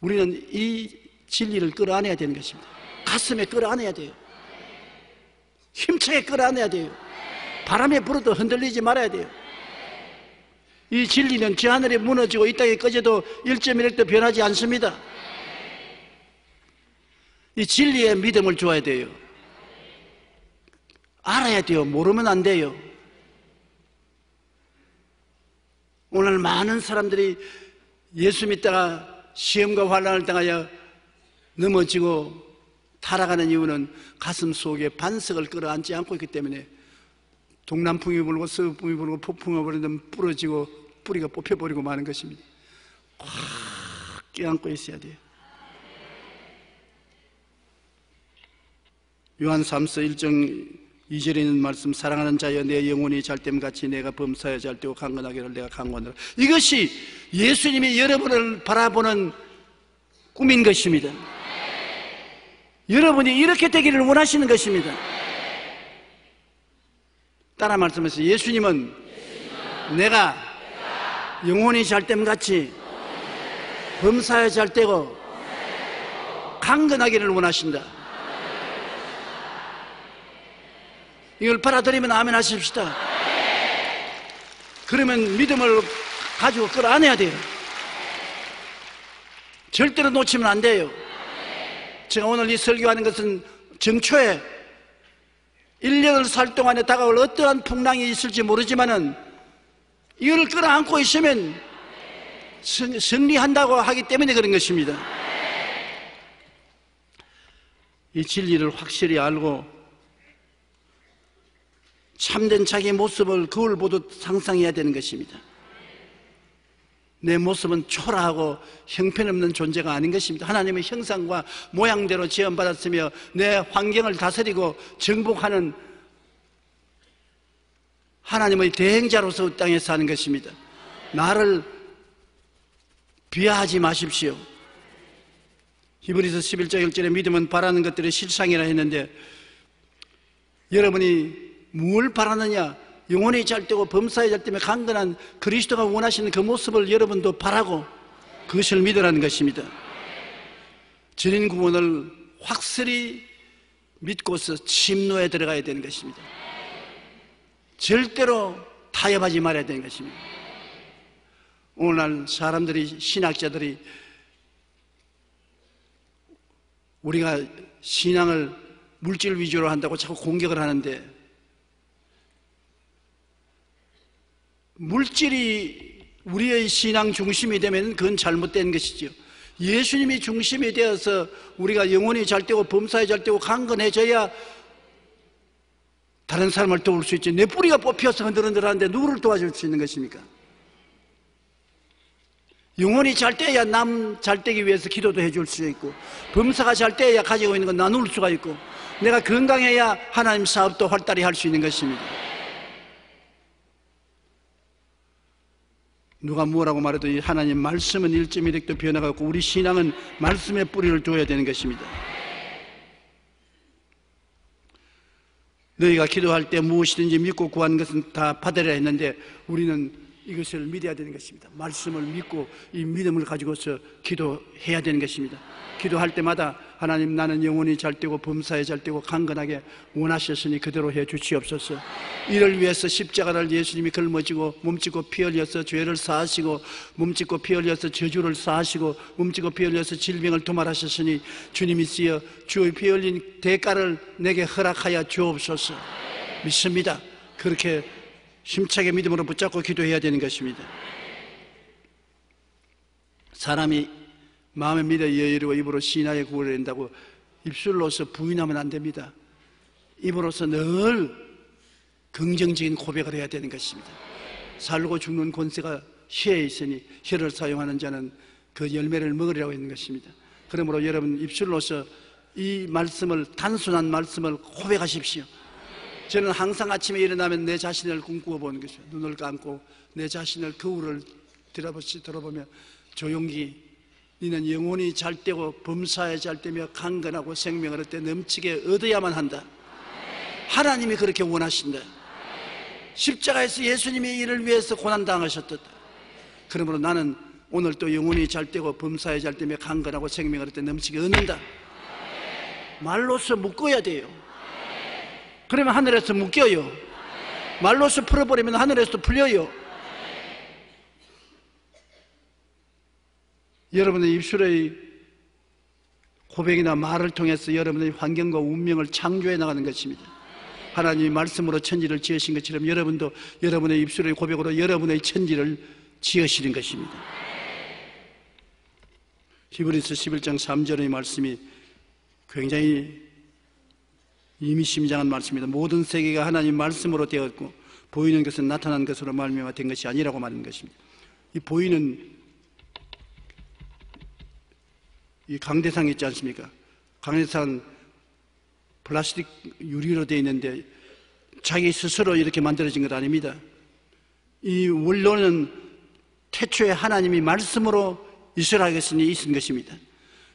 우리는 이 진리를 끌어안아야 되는 것입니다. 가슴에 끌어안아야 돼요. 힘차게 끌어안아야 돼요. 바람에 불어도 흔들리지 말아야 돼요. 이 진리는 저 하늘이 무너지고 이 땅이 꺼져도 1.1도 변하지 않습니다. 이 진리의 믿음을 줘야 돼요. 알아야 돼요. 모르면 안 돼요. 오늘 많은 사람들이 예수 믿다가 시험과 환난을 당하여 넘어지고 타락하는 이유는 가슴 속에 반석을 끌어안지 않고 있기 때문에 동남풍이 불고 서북풍이 불고 폭풍이 불면 부러지고 뿌리가 뽑혀버리고 마는 것입니다. 꽉 껴안고 있어야 돼요. 요한 3서 1장 2절에 있는 말씀, 사랑하는 자여 내 영혼이 잘됨같이 내가 범사에 잘되고 강건하기를 내가 강건하라. 이것이 예수님이 여러분을 바라보는 꿈인 것입니다. 여러분이 이렇게 되기를 원하시는 것입니다. 따라 말씀하세요. 예수님은 내가 영혼이 잘됨같이 범사에 잘되고 강건하기를 원하신다. 이걸 받아들이면 아멘 하십시다. 그러면 믿음을 가지고 끌어안아야 돼요. 절대로 놓치면 안 돼요. 제가 오늘 이 설교하는 것은 정초에 1년을 살 동안에 다가올 어떠한 풍랑이 있을지 모르지만은 이걸 끌어안고 있으면 승리한다고 하기 때문에 그런 것입니다. 이 진리를 확실히 알고 참된 자기 모습을 거울 보듯 상상해야 되는 것입니다. 내 모습은 초라하고 형편없는 존재가 아닌 것입니다. 하나님의 형상과 모양대로 지음받았으며 내 환경을 다스리고 정복하는 하나님의 대행자로서 땅에 사는 것입니다. 나를 비하하지 마십시오. 히브리서 11장 1절에 믿음은 바라는 것들의 실상이라 했는데, 여러분이 뭘 바라느냐? 영혼이 잘되고 범사에 잘되며 강건한 그리스도가 원하시는 그 모습을 여러분도 바라고 그것을 믿으라는 것입니다. 전인 구원을 확실히 믿고서 침노에 들어가야 되는 것입니다. 절대로 타협하지 말아야 되는 것입니다. 오늘날 사람들이, 신학자들이 우리가 신앙을 물질 위주로 한다고 자꾸 공격을 하는데, 물질이 우리의 신앙 중심이 되면 그건 잘못된 것이죠. 예수님이 중심이 되어서 우리가 영혼이 잘되고 범사에 잘되고 강건해져야 다른 사람을 도울 수 있지. 내 뿌리가 뽑혀서 흔들흔들하는데 누구를 도와줄 수 있는 것입니까? 영혼이 잘돼야 남 잘되기 위해서 기도도 해줄 수 있고, 범사가 잘돼야 가지고 있는 건 나눌 수가 있고, 내가 건강해야 하나님 사업도 활달히 할 수 있는 것입니다. 누가 뭐라고 말해도 하나님 말씀은 1.1핵도 변화가고 우리 신앙은 말씀의 뿌리를 둬야 되는 것입니다. 너희가 기도할 때 무엇이든지 믿고 구하는 것은 다 받으려 했는데 우리는 이것을 믿어야 되는 것입니다. 말씀을 믿고 이 믿음을 가지고서 기도해야 되는 것입니다. 기도할 때마다 하나님, 나는 영혼이 잘되고 범사에 잘되고 강건하게 원하셨으니 그대로 해 주시옵소서. 이를 위해서 십자가를 예수님이 걸머지고 몸짓고 피 흘려서 죄를 사하시고 몸짓고 피 흘려서 저주를 사하시고 몸짓고 피 흘려서 질병을 도말하셨으니 주님이 쓰여 주의 피 흘린 대가를 내게 허락하여 주옵소서. 믿습니다. 그렇게 힘차게 믿음으로 붙잡고 기도해야 되는 것입니다. 사람이 마음에 믿어 이르고 입으로 신하에 구원을 낸다고 입술로서 부인하면 안 됩니다. 입으로서 늘 긍정적인 고백을 해야 되는 것입니다. 살고 죽는 권세가 혀에 있으니 혀를 사용하는 자는 그 열매를 먹으리라고 했는 것입니다. 그러므로 여러분 입술로서 이 말씀을, 단순한 말씀을 고백하십시오. 저는 항상 아침에 일어나면 내 자신을 꿈꾸어 보는 것이에요. 눈을 감고 내 자신을 거울을 들어보며 조용히 너는 영혼이 잘되고 범사에 잘되며 강건하고 생명을 얻되 넘치게 얻어야만 한다. 하나님이 그렇게 원하신다. 십자가에서 예수님이 이를 위해서 고난당하셨다. 그러므로 나는 오늘 또 영혼이 잘되고 범사에 잘되며 강건하고 생명을 얻되 넘치게 얻는다. 말로서 묶어야 돼요. 그러면 하늘에서 묶여요. 말로서 풀어버리면 하늘에서 풀려요. 여러분의 입술의 고백이나 말을 통해서 여러분의 환경과 운명을 창조해 나가는 것입니다. 하나님이 말씀으로 천지를 지으신 것처럼 여러분도 여러분의 입술의 고백으로 여러분의 천지를 지으시는 것입니다. 히브리서 11장 3절의 말씀이 굉장히 의미심장한 말씀입니다. 모든 세계가 하나님 말씀으로 되었고 보이는 것은 나타난 것으로 말미암아 된 것이 아니라고 말하는 것입니다. 이 보이는 이 강대상 있지 않습니까? 강대상 플라스틱 유리로 되어 있는데 자기 스스로 이렇게 만들어진 것 아닙니다. 이 원로는 태초에 하나님이 말씀으로 이스라엘에서니 있은 것입니다.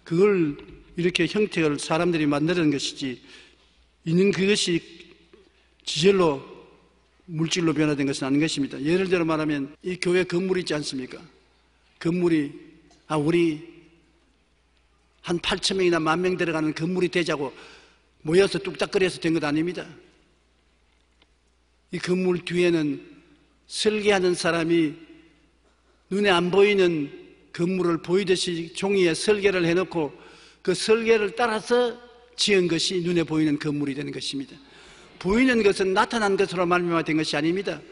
그걸 이렇게 형태를 사람들이 만드는 것이지 있는 그것이 지절로 물질로 변화된 것은 아닌 것입니다. 예를 들어 말하면 이 교회 건물이 있지 않습니까? 건물이 우리 한 8,000명이나 10,000명 들어가는 건물이 되자고 모여서 뚝딱거려서 된 것 아닙니다. 이 건물 뒤에는 설계하는 사람이 눈에 안 보이는 건물을 보이듯이 종이에 설계를 해놓고 그 설계를 따라서 지은 것이 눈에 보이는 건물이 되는 것입니다. 보이는 것은 나타난 것으로 말미암아 된 것이 아닙니다.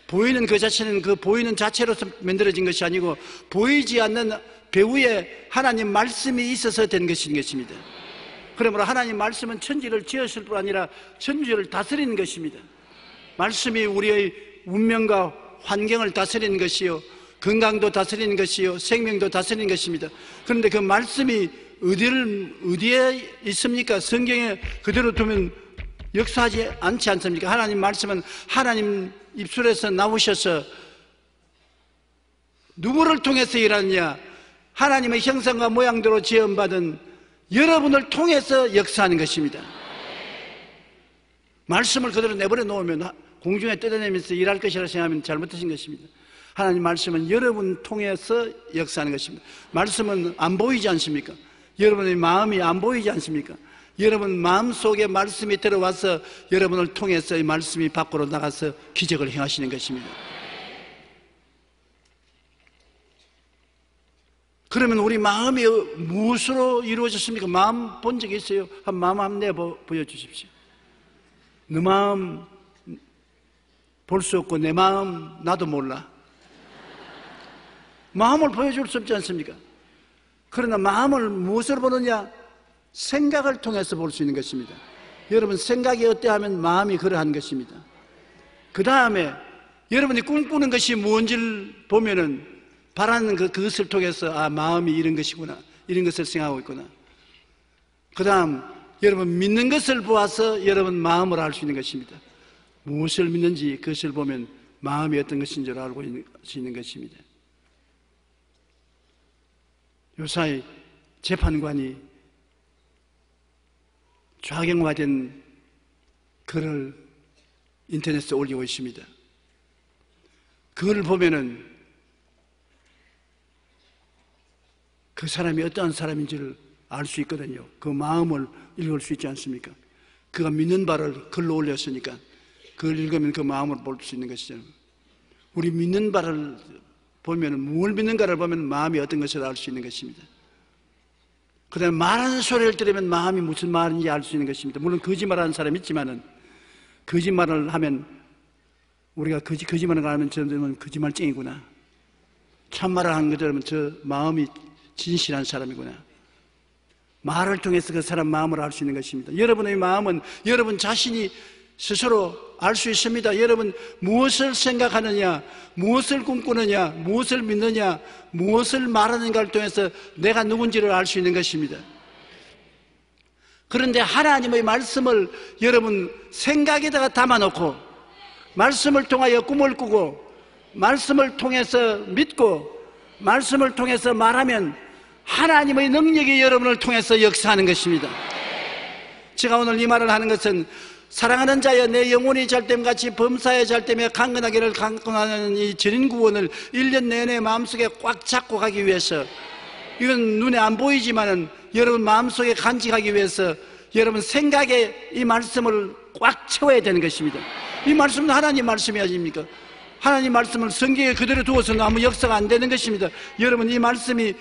보이는 그 자체는 그 보이는 자체로서 만들어진 것이 아니고 보이지 않는 배후에 하나님 말씀이 있어서 된 것입니다. 그러므로 하나님 말씀은 천지를 지었을 뿐 아니라 천지를 다스리는 것입니다. 말씀이 우리의 운명과 환경을 다스리는 것이요, 건강도 다스리는 것이요, 생명도 다스리는 것입니다. 그런데 그 말씀이 어디에 있습니까? 성경에 그대로 두면 역사하지 않지 않습니까? 하나님 말씀은 하나님 입술에서 나오셔서 누구를 통해서 일하느냐? 하나님의 형상과 모양대로 지음받은 여러분을 통해서 역사하는 것입니다. 말씀을 그대로 내버려 놓으면 공중에 뜯어내면서 일할 것이라 생각하면 잘못하신 것입니다. 하나님 말씀은 여러분 통해서 역사하는 것입니다. 말씀은 안 보이지 않습니까? 여러분의 마음이 안 보이지 않습니까? 여러분 마음속에 말씀이 들어와서 여러분을 통해서 이 말씀이 밖으로 나가서 기적을 행하시는 것입니다. 그러면 우리 마음이 무엇으로 이루어졌습니까? 마음 본 적이 있어요? 마음 한번 보여주십시오. 내 마음 볼 수 없고 내 마음 나도 몰라. 마음을 보여줄 수 없지 않습니까? 그러나 마음을 무엇으로 보느냐? 생각을 통해서 볼 수 있는 것입니다. 여러분, 생각이 어때하면 마음이 그러한 것입니다. 그 다음에 여러분이 꿈꾸는 것이 무엇인지를 보면은 바라는 그것을 통해서 마음이 이런 것이구나, 이런 것을 생각하고 있구나. 그 다음 여러분 믿는 것을 보아서 여러분 마음을 알 수 있는 것입니다. 무엇을 믿는지 그것을 보면 마음이 어떤 것인 줄 알고 수 있는 것입니다. 요사이 재판관이 좌경화된 글을 인터넷에 올리고 있습니다. 그걸 보면은 그 사람이 어떠한 사람인지를 알 수 있거든요. 그 마음을 읽을 수 있지 않습니까? 그가 믿는 바를 글로 올렸으니까 그걸 읽으면 그 마음을 볼 수 있는 것이죠. 우리 믿는 바를 보면, 뭘 믿는가를 보면 마음이 어떤 것을 알 수 있는 것입니다. 그 다음에 말하는 소리를 들으면 마음이 무슨 말인지 알 수 있는 것입니다. 물론 거짓말하는 사람이 있지만은, 거짓말을 하면, 우리가 거짓말을 하면 저는 거짓말쟁이구나, 참말을 하는 거 들으면 저 마음이 진실한 사람이구나. 말을 통해서 그 사람 마음을 알 수 있는 것입니다. 여러분의 마음은 여러분 자신이 스스로 알 수 있습니다. 여러분 무엇을 생각하느냐, 무엇을 꿈꾸느냐, 무엇을 믿느냐, 무엇을 말하는가를 통해서 내가 누군지를 알 수 있는 것입니다. 그런데 하나님의 말씀을 여러분 생각에다가 담아놓고 말씀을 통하여 꿈을 꾸고 말씀을 통해서 믿고 말씀을 통해서 말하면 하나님의 능력이 여러분을 통해서 역사하는 것입니다. 제가 오늘 이 말을 하는 것은 사랑하는 자여 내 영혼이 잘됨같이 범사에 잘됨에 강건하기를 강건하는 이 전인 구원을 1년 내내 마음속에 꽉 잡고 가기 위해서, 이건 눈에 안 보이지만은 여러분 마음속에 간직하기 위해서 여러분 생각에 이 말씀을 꽉 채워야 되는 것입니다. 이 말씀은 하나님 말씀이 아닙니까? 하나님 말씀을 성경에 그대로 두어서는 아무 역사가 안 되는 것입니다. 여러분 이 말씀이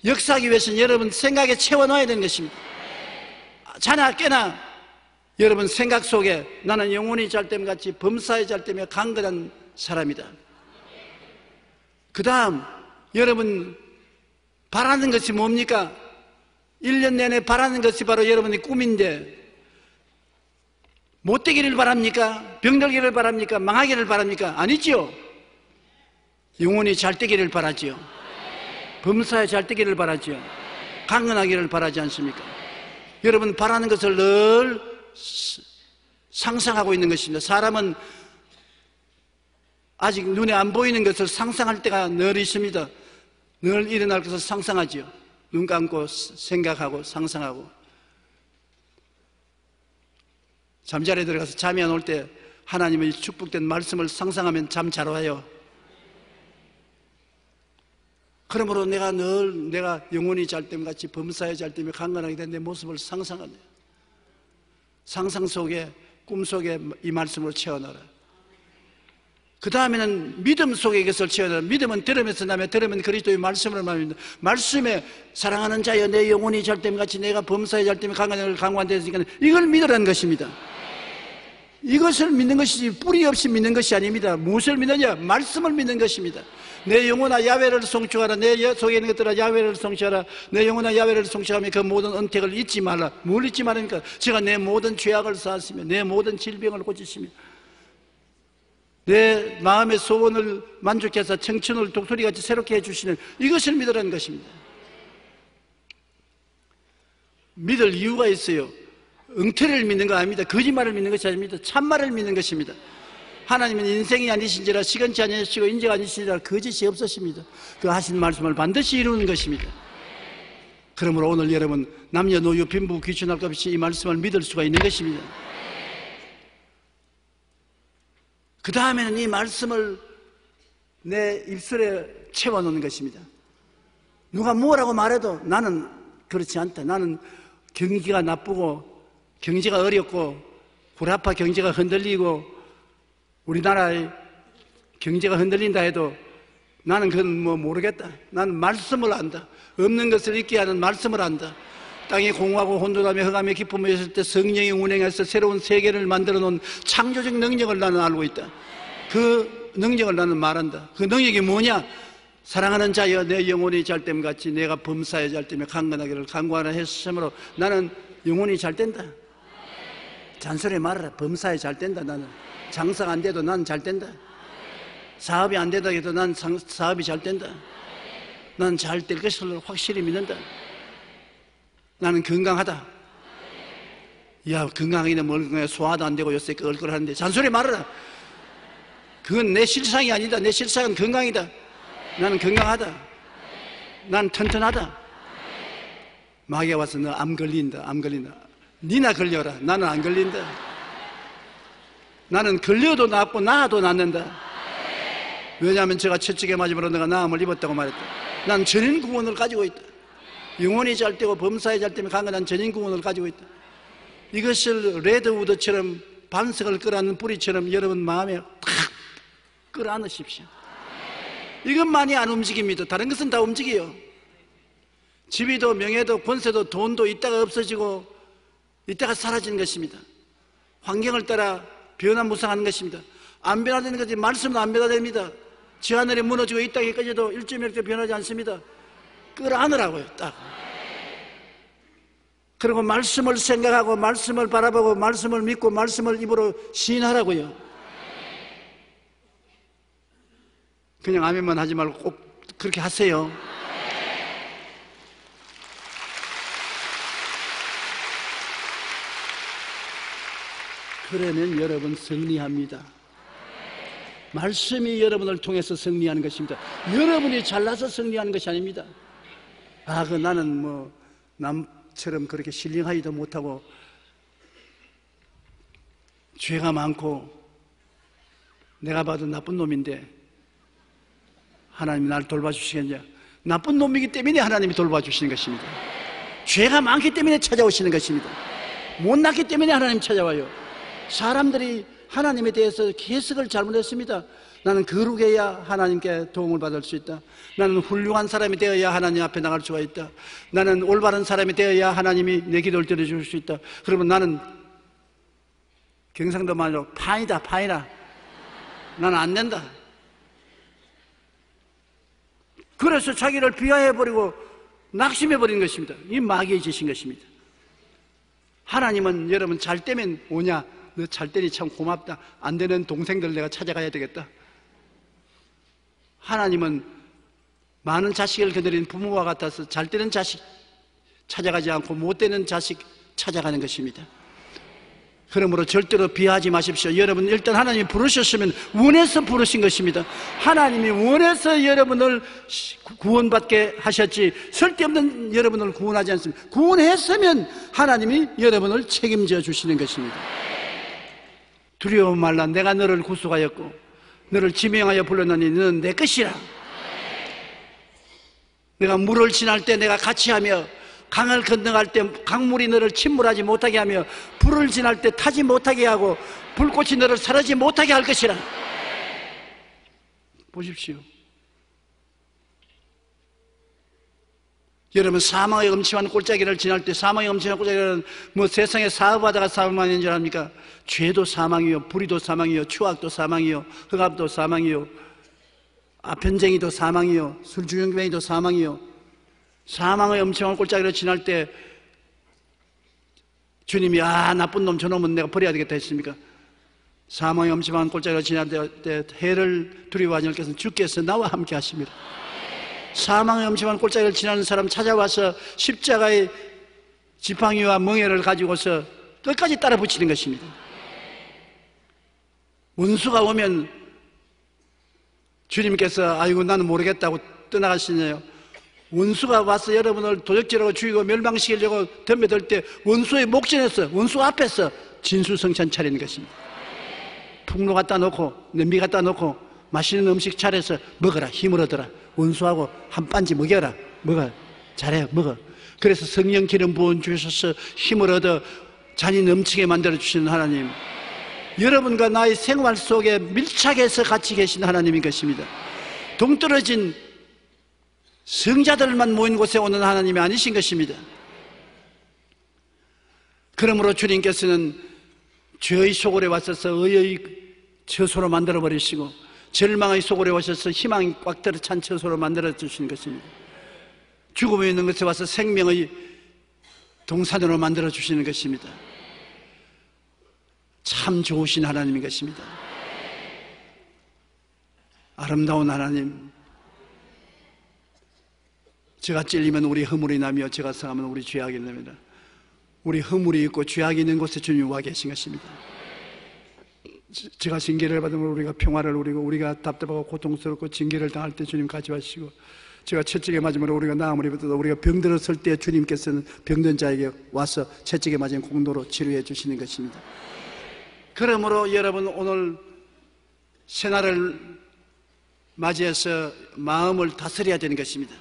역사하기 위해서는 여러분 생각에 채워넣어야 되는 것입니다. 자나 깨나 여러분 생각 속에 나는 영혼이 잘됨같이 범사에 잘됨에 강건한 사람이다. 그 다음 여러분 바라는 것이 뭡니까? 1년 내내 바라는 것이 바로 여러분의 꿈인데, 못되기를 바랍니까? 병들기를 바랍니까? 망하기를 바랍니까? 아니지요. 영혼이 잘되기를 바라지요. 범사에 잘되기를 바라지요. 강건하기를 바라지 않습니까? 여러분 바라는 것을 늘 상상하고 있는 것입니다. 사람은 아직 눈에 안 보이는 것을 상상할 때가 늘 있습니다. 늘 일어날 것을 상상하지요. 눈 감고 생각하고 상상하고. 잠자리에 들어가서 잠이 안 올 때 하나님의 축복된 말씀을 상상하면 잠 잘 와요. 그러므로 내가 영혼이 잘됨같이 범사에 잘됨에 강건하게 된 내 모습을 상상하네. 상상 속에, 꿈 속에 이 말씀으로 채워넣어라. 그 다음에는 믿음 속에 이것을 채워넣어라. 믿음은 들음에서 나며 들음은 그리스도의 말씀으로 말합니다. 말씀에 사랑하는 자여 내 영혼이 잘됨같이 내가 범사에 잘됨에 강건한 되었으니까 이걸 믿으라는 것입니다. 이것을 믿는 것이지 뿌리 없이 믿는 것이 아닙니다. 무엇을 믿느냐? 말씀을 믿는 것입니다. 내 영혼아 야훼를 송축하라. 내 속에 있는 것들아 야훼를 송축하라. 내 영혼아 야훼를 송축하며 그 모든 은택을 잊지 말라. 뭘 잊지 말입니까? 제가 내 모든 죄악을 사하시며 내 모든 질병을 고치시며 내 마음의 소원을 만족해서 청춘을 독수리같이 새롭게 해주시는 이것을 믿으라는 것입니다. 믿을 이유가 있어요. 엉터리를 믿는 거 아닙니다. 거짓말을 믿는 것이 아닙니다. 참말을 믿는 것입니다. 하나님은 인생이 아니신지라 시건치 아니시고 인재가 아니시니라 거짓이 없으십니다. 그 하신 말씀을 반드시 이루는 것입니다. 그러므로 오늘 여러분 남녀노소 빈부 귀천할 것 없이 이 말씀을 믿을 수가 있는 것입니다. 그 다음에는 이 말씀을 내 입술에 채워놓는 것입니다. 누가 뭐라고 말해도 나는 그렇지 않다. 나는 경기가 나쁘고 경제가 어렵고 구라파 경제가 흔들리고 우리나라의 경제가 흔들린다 해도 나는 그건 뭐 모르겠다. 나는 말씀을 안다. 없는 것을 있게 하는 말씀을 안다. 땅이 공허하고 혼돈하며 흑암의 기쁨이 있을 때 성령이 운행해서 새로운 세계를 만들어 놓은 창조적 능력을 나는 알고 있다. 그 능력을 나는 말한다. 그 능력이 뭐냐? 사랑하는 자여 내 영혼이 잘됨 같이 내가 범사에 잘되며 강건하기를 간구하라 했으므로 나는 영혼이 잘된다. 잔소리 말아라. 범사에 잘된다. 나는 장사가 안 돼도 난 잘된다. 사업이 안 되다 해도 난 사업이 잘된다. 난 잘 될 것을 확실히 믿는다. 나는 건강하다. 야, 건강하기는 뭘 건강해. 소화도 안 되고 요새 껄껄하는데 잔소리 말아라. 그건 내 실상이 아니다. 내 실상은 건강이다. 나는 건강하다. 난 튼튼하다. 마귀가 와서 너 암 걸린다. 암 걸린다. 니나 걸려라. 나는 안 걸린다. 나는 걸려도 낫고 나아도 낫는다. 왜냐하면 제가 채찍에 맞으므로 내가 나음을 입었다고 말했다. 난 전인 구원을 가지고 있다. 영혼이 잘되고 범사에 잘되며 강건한 전인 구원을 가지고 있다. 이것을 레드우드처럼 반석을 끌어안는 뿌리처럼 여러분 마음에 탁 끌어안으십시오. 이것만이 안 움직입니다. 다른 것은 다 움직여요. 지위도 명예도 권세도 돈도 있다가 없어지고 있다가 사라지는 것입니다. 환경을 따라 변화무쌍하는 것입니다. 안 변화되는 것이 말씀은 안 변화됩니다. 지 하늘이 무너지고 이 땅이 꺼져도 일주일째 변하지 않습니다. 끌어안으라고요. 딱. 그리고 말씀을 생각하고 말씀을 바라보고 말씀을 믿고 말씀을 입으로 시인하라고요. 그냥 아멘만 하지 말고 꼭 그렇게 하세요. 그러면 여러분 승리합니다. 말씀이 여러분을 통해서 승리하는 것입니다. 여러분이 잘나서 승리하는 것이 아닙니다. 아, 나는 뭐 남처럼 그렇게 신령하지도 못하고 죄가 많고 내가 봐도 나쁜 놈인데 하나님이 나를 돌봐주시겠냐? 나쁜 놈이기 때문에 하나님이 돌봐주시는 것입니다. 죄가 많기 때문에 찾아오시는 것입니다. 못났기 때문에 하나님 찾아와요. 사람들이 하나님에 대해서 해석을 잘못했습니다. 나는 거룩해야 하나님께 도움을 받을 수 있다. 나는 훌륭한 사람이 되어야 하나님 앞에 나갈 수가 있다. 나는 올바른 사람이 되어야 하나님이 내 기도를 들어줄 수 있다. 그러면 나는 경상도 말로 파이다, 파이라. 나는 안 된다. 그래서 자기를 비하해버리고 낙심해버린 것입니다. 이 마귀의 짓인 것입니다. 하나님은 여러분 잘 되면 오냐? 너 잘 되니 참 고맙다. 안 되는 동생들 내가 찾아가야 되겠다. 하나님은 많은 자식을 거느린 부모와 같아서 잘 되는 자식 찾아가지 않고 못 되는 자식 찾아가는 것입니다. 그러므로 절대로 비하하지 마십시오. 여러분 일단 하나님이 부르셨으면 원해서 부르신 것입니다. 하나님이 원해서 여러분을 구원받게 하셨지 쓸데없는 여러분을 구원하지 않습니다. 구원했으면 하나님이 여러분을 책임져 주시는 것입니다. 두려워 말라. 내가 너를 구속하였고 너를 지명하여 불렀느니 너는 내 것이라. 내가 물을 지날 때 내가 같이 하며 강을 건너갈 때 강물이 너를 침몰하지 못하게 하며 불을 지날 때 타지 못하게 하고 불꽃이 너를 사르지 못하게 할 것이라. 보십시오. 여러분 사망의 음침한 골짜기를 지날 때 사망의 음침한 골짜기는 뭐 세상에 사업하다가 사망하는 줄 압니까? 죄도 사망이요, 불의도 사망이요, 추악도 사망이요, 흑암도 사망이요, 아편쟁이도 사망이요, 술주정뱅이도 사망이요. 사망의 엄청난 골짜기를 지날 때 주님이 나쁜 놈 저놈은 내가 버려야 되겠다 했습니까? 사망의 엄청난 골짜기를 지날 때 해를 두려워하지 않을 것은 주께서 나와 함께 하십니다. 사망의 엄청난 골짜기를 지나는 사람 찾아와서 십자가의 지팡이와 멍에를 가지고서 끝까지 따라 붙이는 것입니다. 원수가 오면 주님께서 아이고 나는 모르겠다고 떠나가시네요. 원수가 와서 여러분을 도적질하고 죽이고 멸망시키려고 덤벼들 때 원수의 목전에서 원수 앞에서 진수성찬 차리는 것입니다. 풍로 갖다 놓고 냄비 갖다 놓고 맛있는 음식 차려서 먹어라. 힘을 얻어라. 원수하고 한 반지 먹여라. 먹어. 잘해. 먹어. 그래서 성령 기름 부은 주셔서 힘을 얻어 잔이 넘치게 만들어주시는 하나님, 여러분과 나의 생활 속에 밀착해서 같이 계신 하나님인 것입니다. 동떨어진 성자들만 모인 곳에 오는 하나님이 아니신 것입니다. 그러므로 주님께서는 죄의 소굴에 와서서 의의 처소로 만들어버리시고 절망의 소굴에 오셔서 희망이 꽉 들어찬 처소로 만들어주시는 것입니다. 죽음에 있는 것에 와서 생명의 동산으로 만들어주시는 것입니다. 참 좋으신 하나님인 것입니다. 아름다운 하나님, 제가 찔리면 우리 허물이 나며 제가 상하면 우리 죄악이 납니다. 우리 허물이 있고 죄악이 있는 곳에 주님이 와 계신 것입니다. 제가 징계를 받으면 우리가 평화를 누리고 우리가 답답하고 고통스럽고 징계를 당할 때 주님 같이 하시고 제가 채찍에 맞으면 우리가 나음을 입어도 우리가 병들었을 때 주님께서는 병든 자에게 와서 채찍에 맞은 공로로 치료해 주시는 것입니다. 그러므로 여러분 오늘 새날을 맞이해서 마음을 다스려야 되는 것입니다.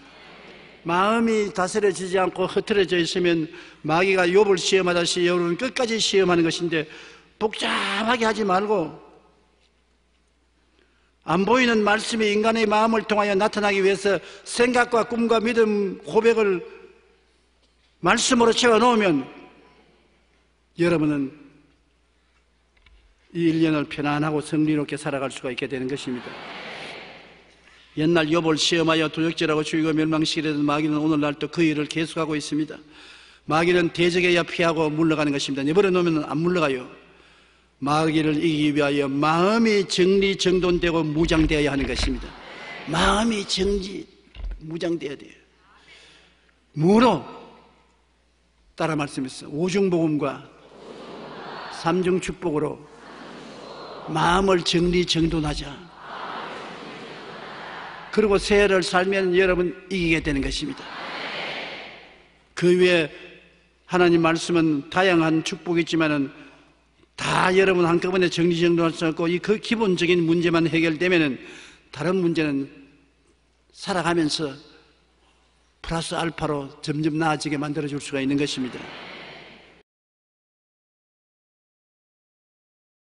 마음이 다스려지지 않고 흐트러져 있으면 마귀가 욥을 시험하듯이 여러분 끝까지 시험하는 것인데 복잡하게 하지 말고 안 보이는 말씀이 인간의 마음을 통하여 나타나기 위해서 생각과 꿈과 믿음, 고백을 말씀으로 채워놓으면 여러분은 이 1년을 편안하고 성리롭게 살아갈 수가 있게 되는 것입니다. 옛날 욥을 시험하여 도적질하고 죽이고 멸망시키려던 마귀는 오늘날도 그 일을 계속하고 있습니다. 마귀는 대적해야 피하고 물러가는 것입니다. 내버려 놓으면 안 물러가요. 마귀를 이기기 위하여 마음이 정리정돈되고 무장되어야 하는 것입니다. 마음이 무장되어야 돼요. 뭐로? 따라 말씀했어요. 오중복음과 삼중축복으로 마음을 정리정돈하자. 그리고 새해를 살면 여러분 이기게 되는 것입니다. 그 위에 하나님 말씀은 다양한 축복이 있지만은 다 여러분 한꺼번에 정리정돈할 수 없고 그 기본적인 문제만 해결되면은 다른 문제는 살아가면서 플러스 알파로 점점 나아지게 만들어줄 수가 있는 것입니다.